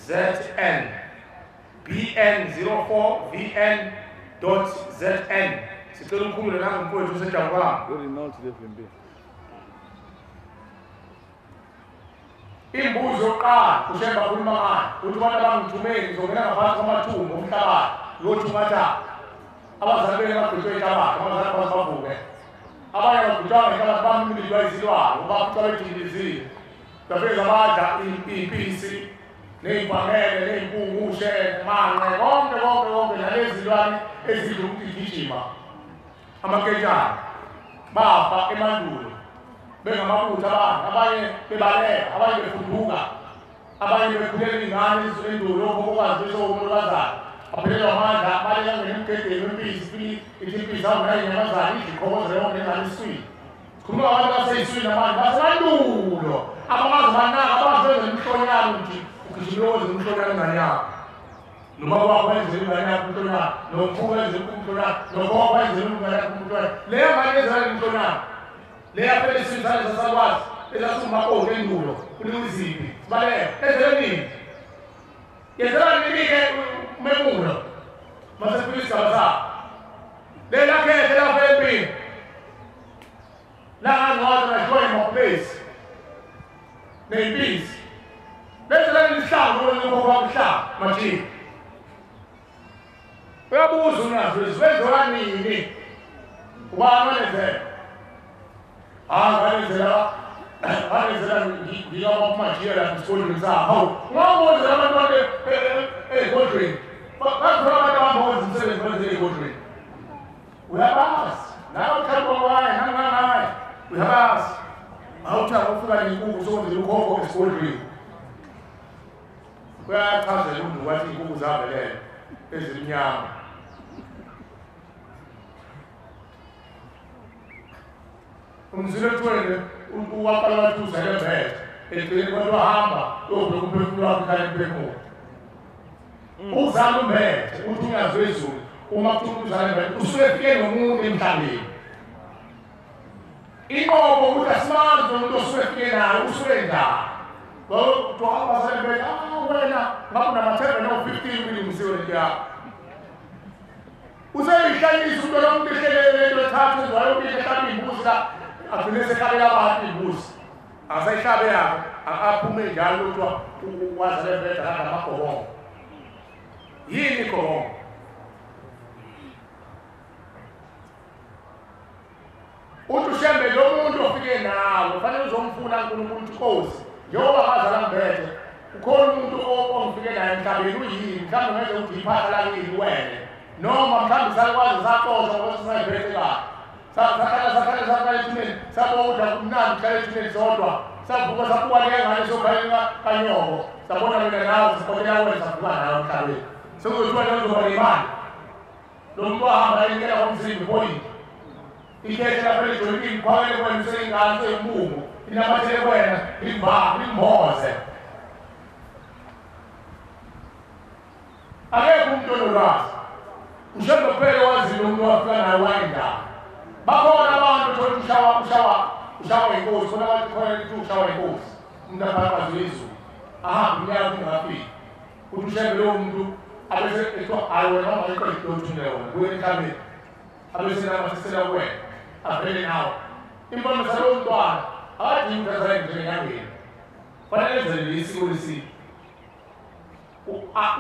ZN BN04VN.ZN. Sicela umkhumule nangomfowethu useJakwama. Imbuzo yokuqala ushemba khuluma ngayo ukuthi abantu abangithumeli ngizongena ngaphansi kwamathumbu omhlabathi lothungatha abazali beke bagcitshwe inhlabathi abazali bavuke abanye bagcitshwa ngenhlabathi bamililwa izilwane bafuqa bejindizile bafeza badla iy'mpisi ney'mpangele ney'mpungushe manqe konke nalezi zilwane ezidla ukugijima amaketshana bafa emandulo bengamabutha abanye bebaleka abanye befuduka abanye bekhulela iy'ngane endulo okwazi besowomlokazana aphelelwa amandla baleka ngena emgedeni wempisi impisi awunayo inyamazana idla yonke engane iswini sikhuluma abantu basey'swini amanje basemandulo abamazi banaka abazenzela imhlonyana nje ugijimloze umhlonyana engane yakho noma kwakho wenzela ingane yakho umhlonyana nomkhulu wenzela umhlonyana nogogo wenzela ingane yakho umhlonyana leyo ngane yenzela umhlonyana leya phela isizathu sasakwazi ezasumakonke endulo kuliwiziphi sibaleka enzele nini yenzela nini-ke umemulo masefika isigaba sakho lelakhethe lapha empini langangcwata najoye mapulesi ney'mpisi lenzela nilihlangu lokuhlangu majini uyabuza unazo wenziwa nini ubani walenzela ngalenzela ngiyabamajia lapha esikolweni sakho ngabonzela abantwana ey'kodlweni bakhola abantu abamboza umsebenzi benzela ey'kodlweni uyabazi nawe uthanda kwaye nangangaye uyabazi awuthanda ufika ney'nkukhu sokwenzela ukhokho esikodlweni kuyachazela umntu wathi iy'nkukhu zavelele ezimnyama umzile thwele uwaqala wathi uzelembele eceleni kwathi wahamba yobheka umphefumulo wakho khale emphefumulo uzala umbethe uthi ungazwe izulu uma kuthi uzala umbethe usuke efike nomuntu emhlabeni inqobo ukuthi asimazi nomuntu osuke efike nayo usuke njani kuthiwa abazala umbethe wena ngabe unamathembe no-15 milimisiwe lento yakho useyihlalisa umntu lomuntu ehlelele lento ethathu ezwayo ukuthi ehlabe iy'mbuzi la agcine sehlabe abantu iy'mbuzi akasayihlabe yakhe aphume njalo kuthiwa wazale umbethe akade amagobongo yini igobongo uthi ushembe lo muntu ofike nawo fanele uzomfuna nkulunkulu Nkosi njengoba ngazala mbethe ukhona umuntu ongifike naye emhlabeni uyini mhlawumbe ngeze ukuthi iphahla lakini wena noma mhlawumbe sakwazi saxoshwa ngokuthi singayibhethe kahle sakhala ethuneni sabona kumnandi kuhlala ethuneni sodwa savuka sabuka lengane sokhalela kanyoko sabona mina nawe siqolela wena savuka nawe emhlabeni sekuthiwa njengoba nemali lo muntu ahamba enikela komzimba ipoyinti ikhethe lapha elijoyinini phakele kwena useyingane seyimbungu inamathele kwena limboze akekho umuntu onolwazi ushembe kuphela wazile umuntu wafika naye wayendaba bakhona abantu thola ushawa inkosi khona bathi khona lithi ushawa inkosi umuntu aphakazi wezulu ahamba umnyaka ungafiki uthi ushembe lowo muntu abese ethiwa hayi wena ungayiqedi lothunele wona kuye emhlabeni abese namasisela kuwena avele nawe impamisa lowo mntwana akadingi ukuthi azale njengenyangeni fanele enzele isiko lesiko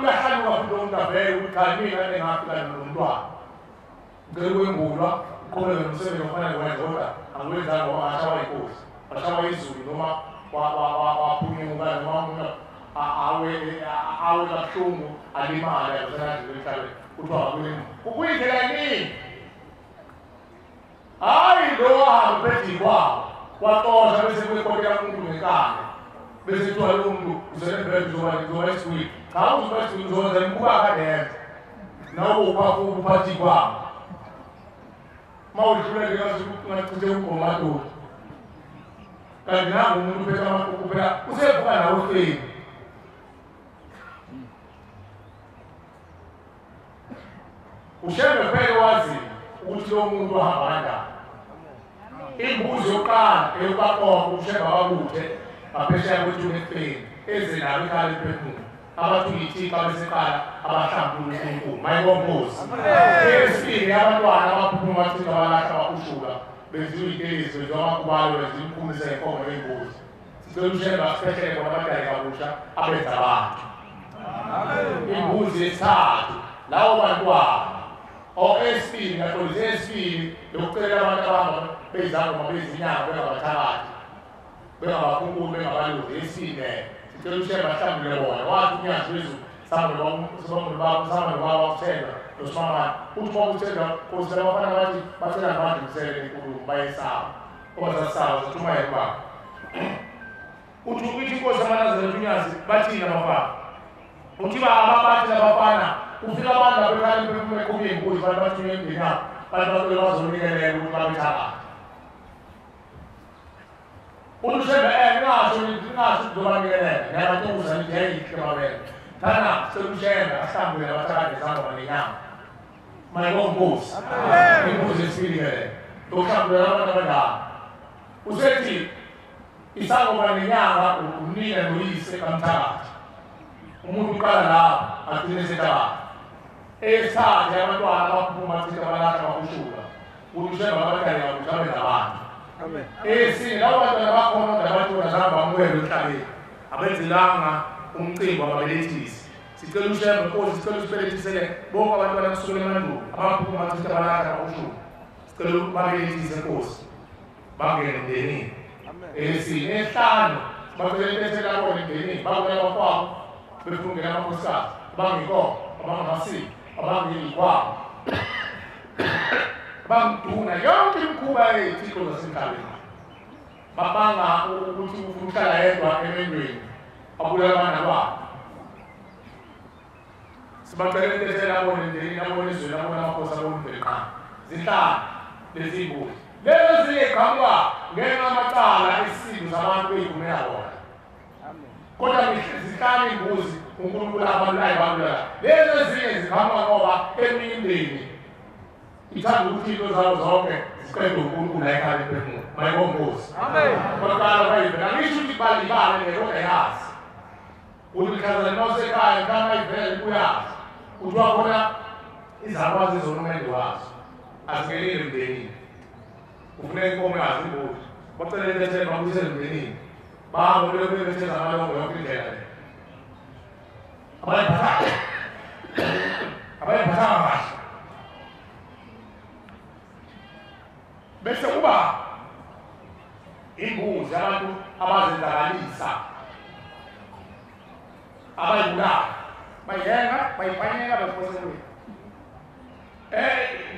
uyahlanuka futhi lo muntu avele ukuthi cha mina engafika nalo mntwana ngicela kwembulwa uqhubeke nomsebenzi ofanele wenza kodwa angiwenzanga ngoba ngashawa inkosi ngashawa izulu noma waphunyuka noma umuntu awe kabuhlungu alimale azenandlela emhlabeni kuthiwa ngakulima kuyindlela nini hayi lo ahamba phethi kwawo waxosha bese kuyekotela umuntu ngenkane bese kuthiwa lo muntu uzelembele uzoba esiwini cha uzoba esiwini uzokwenza imkhuba akadenza nawe uphathi kwawo ma udlulele ngazichithe ugomadoda kanti nangu umuntu uphethe amakhuku phela usevuka nawe hleli ushembe phela wazile ukuthi lo muntu ohamba kanjani imbuzi yokuqala eyokaqoqa ushembe ababuthe ngaphesheya kwethuna ekufeni eze nawe ikhale emphefumulo abathuyithi xa beseqala abahlambulula uNkulunkulu mayibonkosi esibili abantwana abaphuphuma bathina balahla bakushula benziwa itelisi benziwa amakubalo benziwa imikhumise yenkomo yengozi sicela ushemba siphethele bona abadala kabusha abenza abantu imbuzi yesithathu lawo bantwana esibili ngaxolisa esibili lokucelela abantu abahamba bezangoma bezinyanga bengabathakathi bengabakhulunkulu bengabaluzi esibili sicela ushemba ahlambule bona wathi umnyanzi wezulu sibamuli babo wakuthenga nosimamani uthi uma ukuthenga kosela abafana bathi bacela abantu msele enkulumo bayesaba oba zasaba zithumayele babo uthi inkosi amanazareti unyazi bathini abafana uthi bathi labafana ufika abantu abekhala imphefumulo eqhubile inkosi bantu bathunywe emndeni yabo bantu bacela bazonikelela ukuthi babethakala ushemba ningasho ukuzobanikelela ngiyabatunguza nithi yayihle babele thana sekushemba ahlambule abathakade zangoma nenyama mayibonkosi inkosi esibili-ke lokuhlambula abantu abadala usethi isangoma nenyanga unina noyise kamthakathi umuntu uqala lapho agcine setabala esithathu abantwana abaphuma bathitha balahla bakushula ukuthi ushemba abadala kabusha abenza abantu esine labo bantwana bakhona odabantwana zabo bamukele emhlabeni abenzelanga umcimbi wababelethisi sicela ushemba nkosi sicela usibelethise bonke abantwana kusukela emandulo abaphuma bathitha balahla bakushula sicela babelethise nkosi bangene emndenini esine ehlanu babelethise labona emndenini babona abakwabo befungela amakhosikazi abangekho abangamasiko abangeyikwabo bangiduna yonke imikhuba yey'thixo zasemhlabeni babanga ukuthi ufuna ukuhlala yedwa emendweni abulala abana babo sibacela intesela abone emndenini abone ezweni abone amakhosi abone imveliqana zinhlanu lezi mbuzi lezo ziyiqhamuka ngenxa amacala esisindo zabantu beyivumela bona kodwa zihlala imbuzi uNkulunkulu abalulayo balulala lezo ezinye ziqhamuka ngoba eminye imindeni ithanda ukuthi into zawo zonke ziqede uNkulunkulu la ekhaya emphefumulo mayibonkosi baqala bayivela ngisho ukuthi balibale ngekho yazi ukuthi mhlazane mawusekhaya khama ivele kuyazi ukuthi wabona izakwazi ezonumende wazo azingenile emndenini ufuneka inkomo yazi imbuzi bacelele intethelo babuyisele emndenini bahambe bebetheza amalongo yonke indlela le abayiphathanga kahle bese kuba imbuzi abantu abazenzakalisa abayibulala bayenga bayipanyeka befoselweni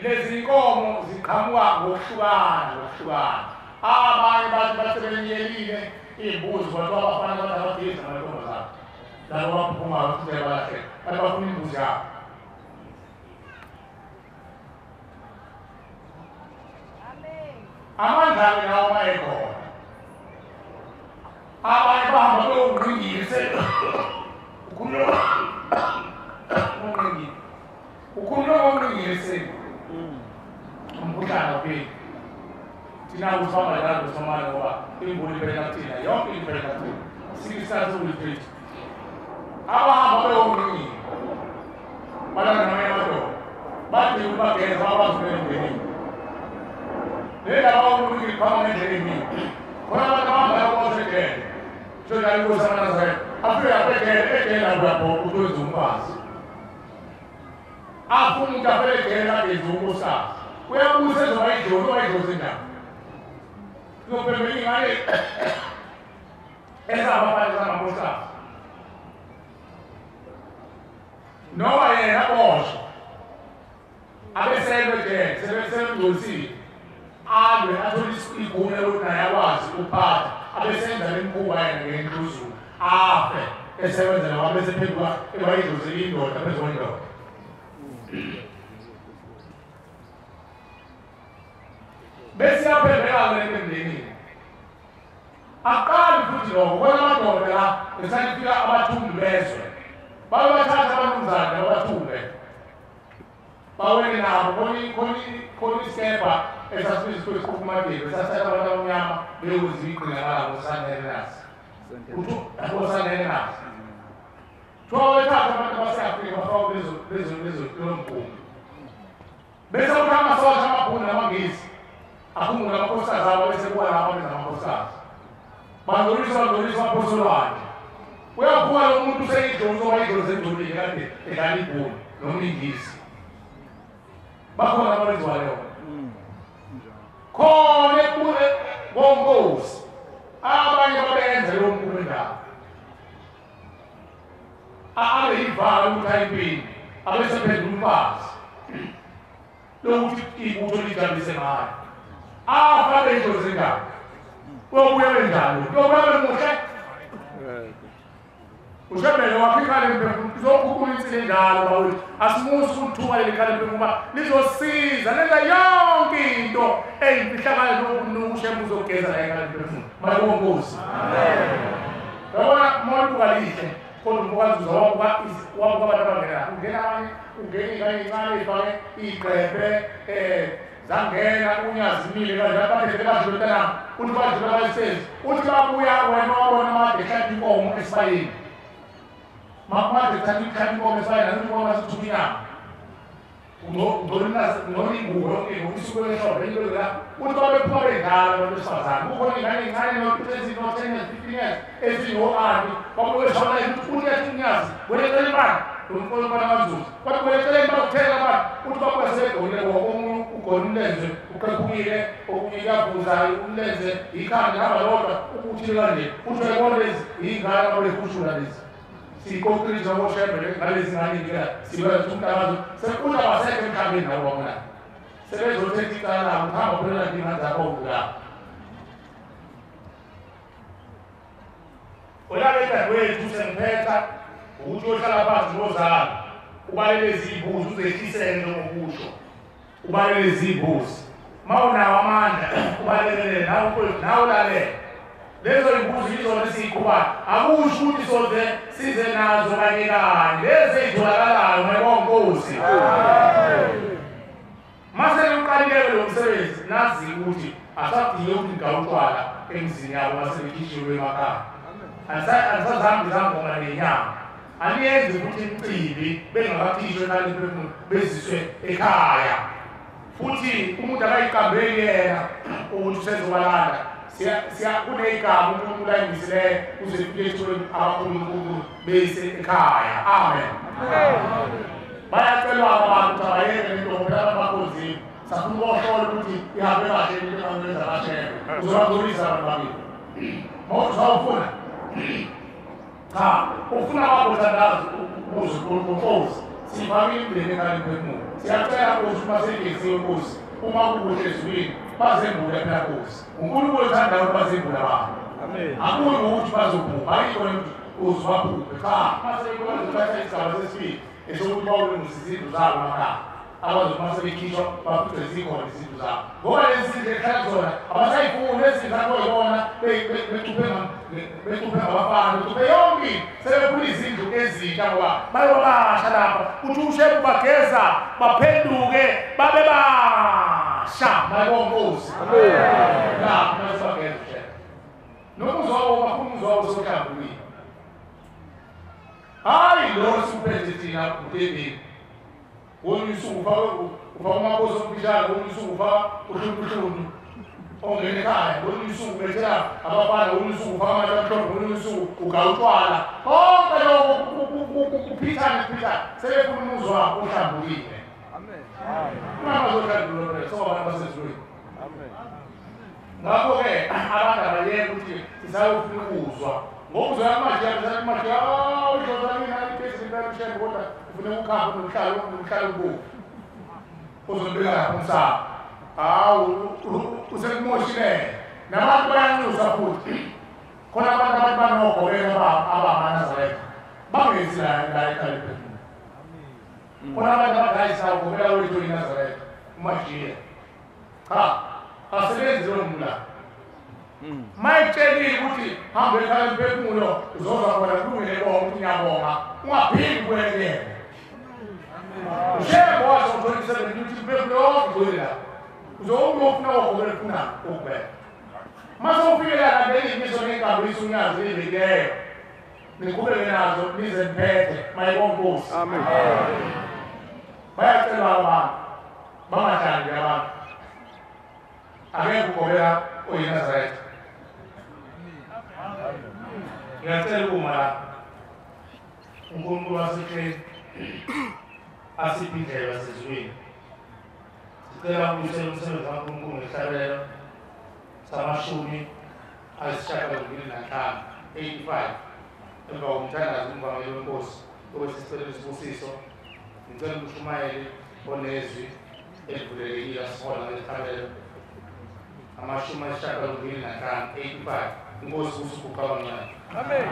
lezi nkomo ziqhamuka ngokuhlukana abanye bathi basebenyelile iy'mbuzi bathiwa abafana bathi abageza amantombi zabo labo baphumayo futhi balahleka bathi bafuna imbuzi yabo amandla-ke nawo mayekhona abanye bahamba beyongqingise ukhuluma ngomngingise umkhuhlane wapheli thina kusihamba njalo somali ngoba imbuli iphelela kuthina yonke iphelela kuthina sikisathe uliphethi abahamba beyongqingile balala namanye amadoda bathi ubageza bakwazi ukuyela emndenini lelaba uNkulunkulu iqhamuka ngendlela emini khona abantu abahambayo kosekele njengalo inkosi amanazareti afike egele lapho ukuthi wenza umfazi afuna umuntu afele egele agenza unkosikazi uyabusa ezoba idlozi oba idlozi enjani uzophendula ingane ezabafana zamankosikazi noma yena boshwa abeselwe egele sebemngcolisile alwe athole igunya lokuthi naye akwazi ukuphatha abesenza le mkhuba yena ngenhluzulu afe esebenzela ngoba besephenduka ebayidlozela indoda phezu kwendoda besiyaphendeka lento emndenini aqali futhi lokho kona amadoda la esayifika abathumbi bezwe babathatha abanumzana abathumbe bawele nabo khona isikebha esasibiza ukuthi kukumadeli esasathatha abantu abamnyama beyozigqina ngabo sanele nasi ukuthi abosanele nasi Twawethatha abantu baseAfrika bafaka lezo mkhumbi. Bese kuthi amasosha amabhunu namangisi akhumula amakhosikazi abo bese kuwa lapha benza amakhosikazi. Bandoliswa aphosolwane. Uyaphuma lo muntu useyidlozi owayidlozi sendolile kade edlala ibhunu nomlingisi. Bakhona abenziwa leyo. Khona ebuye bonkosi. Abanye babenza lo mkhumbi endaba. Abe ivalo ukuthi ayipini abesephendula umfazi lokuthi ibutho lijabulise ngayo afabe idlozi endaba kobuye benjalo kobuye bemuhle ushebele waphikale mphefumulo uzokhuluma insini njalo bawuthi asimusi ukuthuka leli khale mphefumulo lizosiza lenza yonke into eyimfihlakalo lokunukusha emuzogeza la ekhale mphefumulo mayibonkosi yabona umuntu kalihle kodwa umkwazi uzawuba abantu abangena ungena ingane incane ifake iqephe zangena unyazimile kanjalo abadle badlulelana uthi badlula bayisezi uthi babuya wena wabona amade ehlala inkomo esibayeni mamade ehlala inkomo esibayeni nanti nasithuka inyama nonimbuko yonke ngokusuku lehlobo into la uthi babephuma bendala abantu besifazane kukhona ingane incane nokuthezini no-10 years 15 years ezino-anti babuyeshona ukuthi uthi unyazi welecela imali nomfolokwana amazuzu kodwa welecela imali ukuthela abantu uthi babuya sebegonile omunye ugona umlenze uqephukile okunye kuyavuzayo umlenze ikhanda lihamba lodwa ukuthi kanje uthi uyabona lezi iy'ngane ababefushula lezi siyikonkriza woshebele ngalezi ngane ngela sibenza umntakazo sekuthi abasekho emhlabeni nabo babona sebezothetha icala labo ukuhamba kulela ndinga zabonke lapho olabedadewethu sengiphetha ukuthi uyohlala phansi nozalo ubalele izimbuzi uzehlisele njengokusho ubalele izimbuzi ma unawo amandla ubalelele nawe ulalela lezo imbuzi izona esiyikhubayo akusho ukuthi soze size nazo kanye kanye lezi ey'tholakalayo mayibonkosi mase uqalileke lo msebenzi nazi ukuthi asadinge ukuthi ngawutshwala emzini yabo masebekhishilwe emakhaya anisazambi zangoma nenyama aniyenzi ukuthi imicimbi bengakakhishwe ekhaleni mphefumulo beziswe ekhaya futhi umuntu akayiqambeli yena ukuthi usezobalanda kuneyigama umuntu ulayingisileyo uze kulethweni abakhulunkulu bese ekhaya amen bayacelwa abantu ukuthi abayeke lentombi abakhonzini safuna ukuhlola ukuthi ihambe kahle into engawenza kashebe uzobagcolisa abantu bakini mawuzawufuna cha ufuna abakothandazi ukuze uNkosi sivamile imindeni ekhaya mphefumulo siyacela ukuthi uma sengeziwe Nkosi uma kukuhle ezulwini bazembule phela Nkosi uNkulunkulu uthandayo bazembule abantu akuyi ukuthi bazobhubha ayikho ukuthi uzobabhubhe cha mase ikwazi ukuthatha isigaba sesibili esokuthi bawulungisa izindlu zabo emakhaya abazothi sebekhishwa bafice zikhona izindlu zabo ngoba lezi zindlu ekhaya zona abasayifuni ezindlu zakho yibona becuphe ngabafana becuphe yonke sebekhula izindlu ezintsha ngoba bayobasha lapha uthi ushebu bageza baphenduke babe basha mayibonkosi lapho masibageza ushebu nomuzwabo bafuna umuzwabo sokuhlambulile hayi lo siphethe thina udebeni wona isuku ufaka umakosi omfishane wona isuku ufaka uhlungu ongene ekhaya wona isuku bethela abafana wona isuku ufaka amanzi amhlophe wona isuku ugawutshwala konke lokho kuphithana sebefuna umuzwa wakho ohlambulile amen ungabazohlambulile sobantu basezulwini amen ngakho-ke abantu abayeke ukuthi sisayofuna ukuzwa ngokuzoya kumajiyamajiyamajiyam udlozamina iphezilimpela kodwa ufuneka ukhamba nomhlalo ubovu uzobeka lapho umsaba hawu usekumoshilele nabantu bayanxusa futhi khona abantu banogobeka abamanazaretha bangenzi la ekhaya mphefumulo khona abantu abadayisa ugobela wethu inazaretha umajiya cha asebenzi lo mla mayitshelile ukuthi hambe ekhaya mphefumulo uzoza khona kulungile bonke ngiyabonga ungaphindi kwelekele ushebo wazo utholisele ukuthi mphefumulo yonke ugcwele la uzowuba ufuna wogobela funa ukubeka mase ufike la leli ngisho nenkambo isunyazi elileyo niqhubeke nazo nize niphethe mayibonke Nkosi. Amen. Bayacelwa abantu bangahlali abantu akekho ukugobeka oyiNazaretha. Ngiyacela uma la uNkulunkulu wasekhaya asiphe indlela sezulwini. Sicela ukuthi umsebenzi kaNkulunkulu ngehlabelo samashumi ayisishiyagalombili nanhlanu 85 emva komthandazo umvangeli wenkosi okwesicelo esibusiso. Ngicela umshumayeli onezwi elivulelekile asihola ngehlabelo amashumi ayisishiyagalombili nanhlanu 85. Inkosi usukhupha kancane. Amen.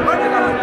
Olha,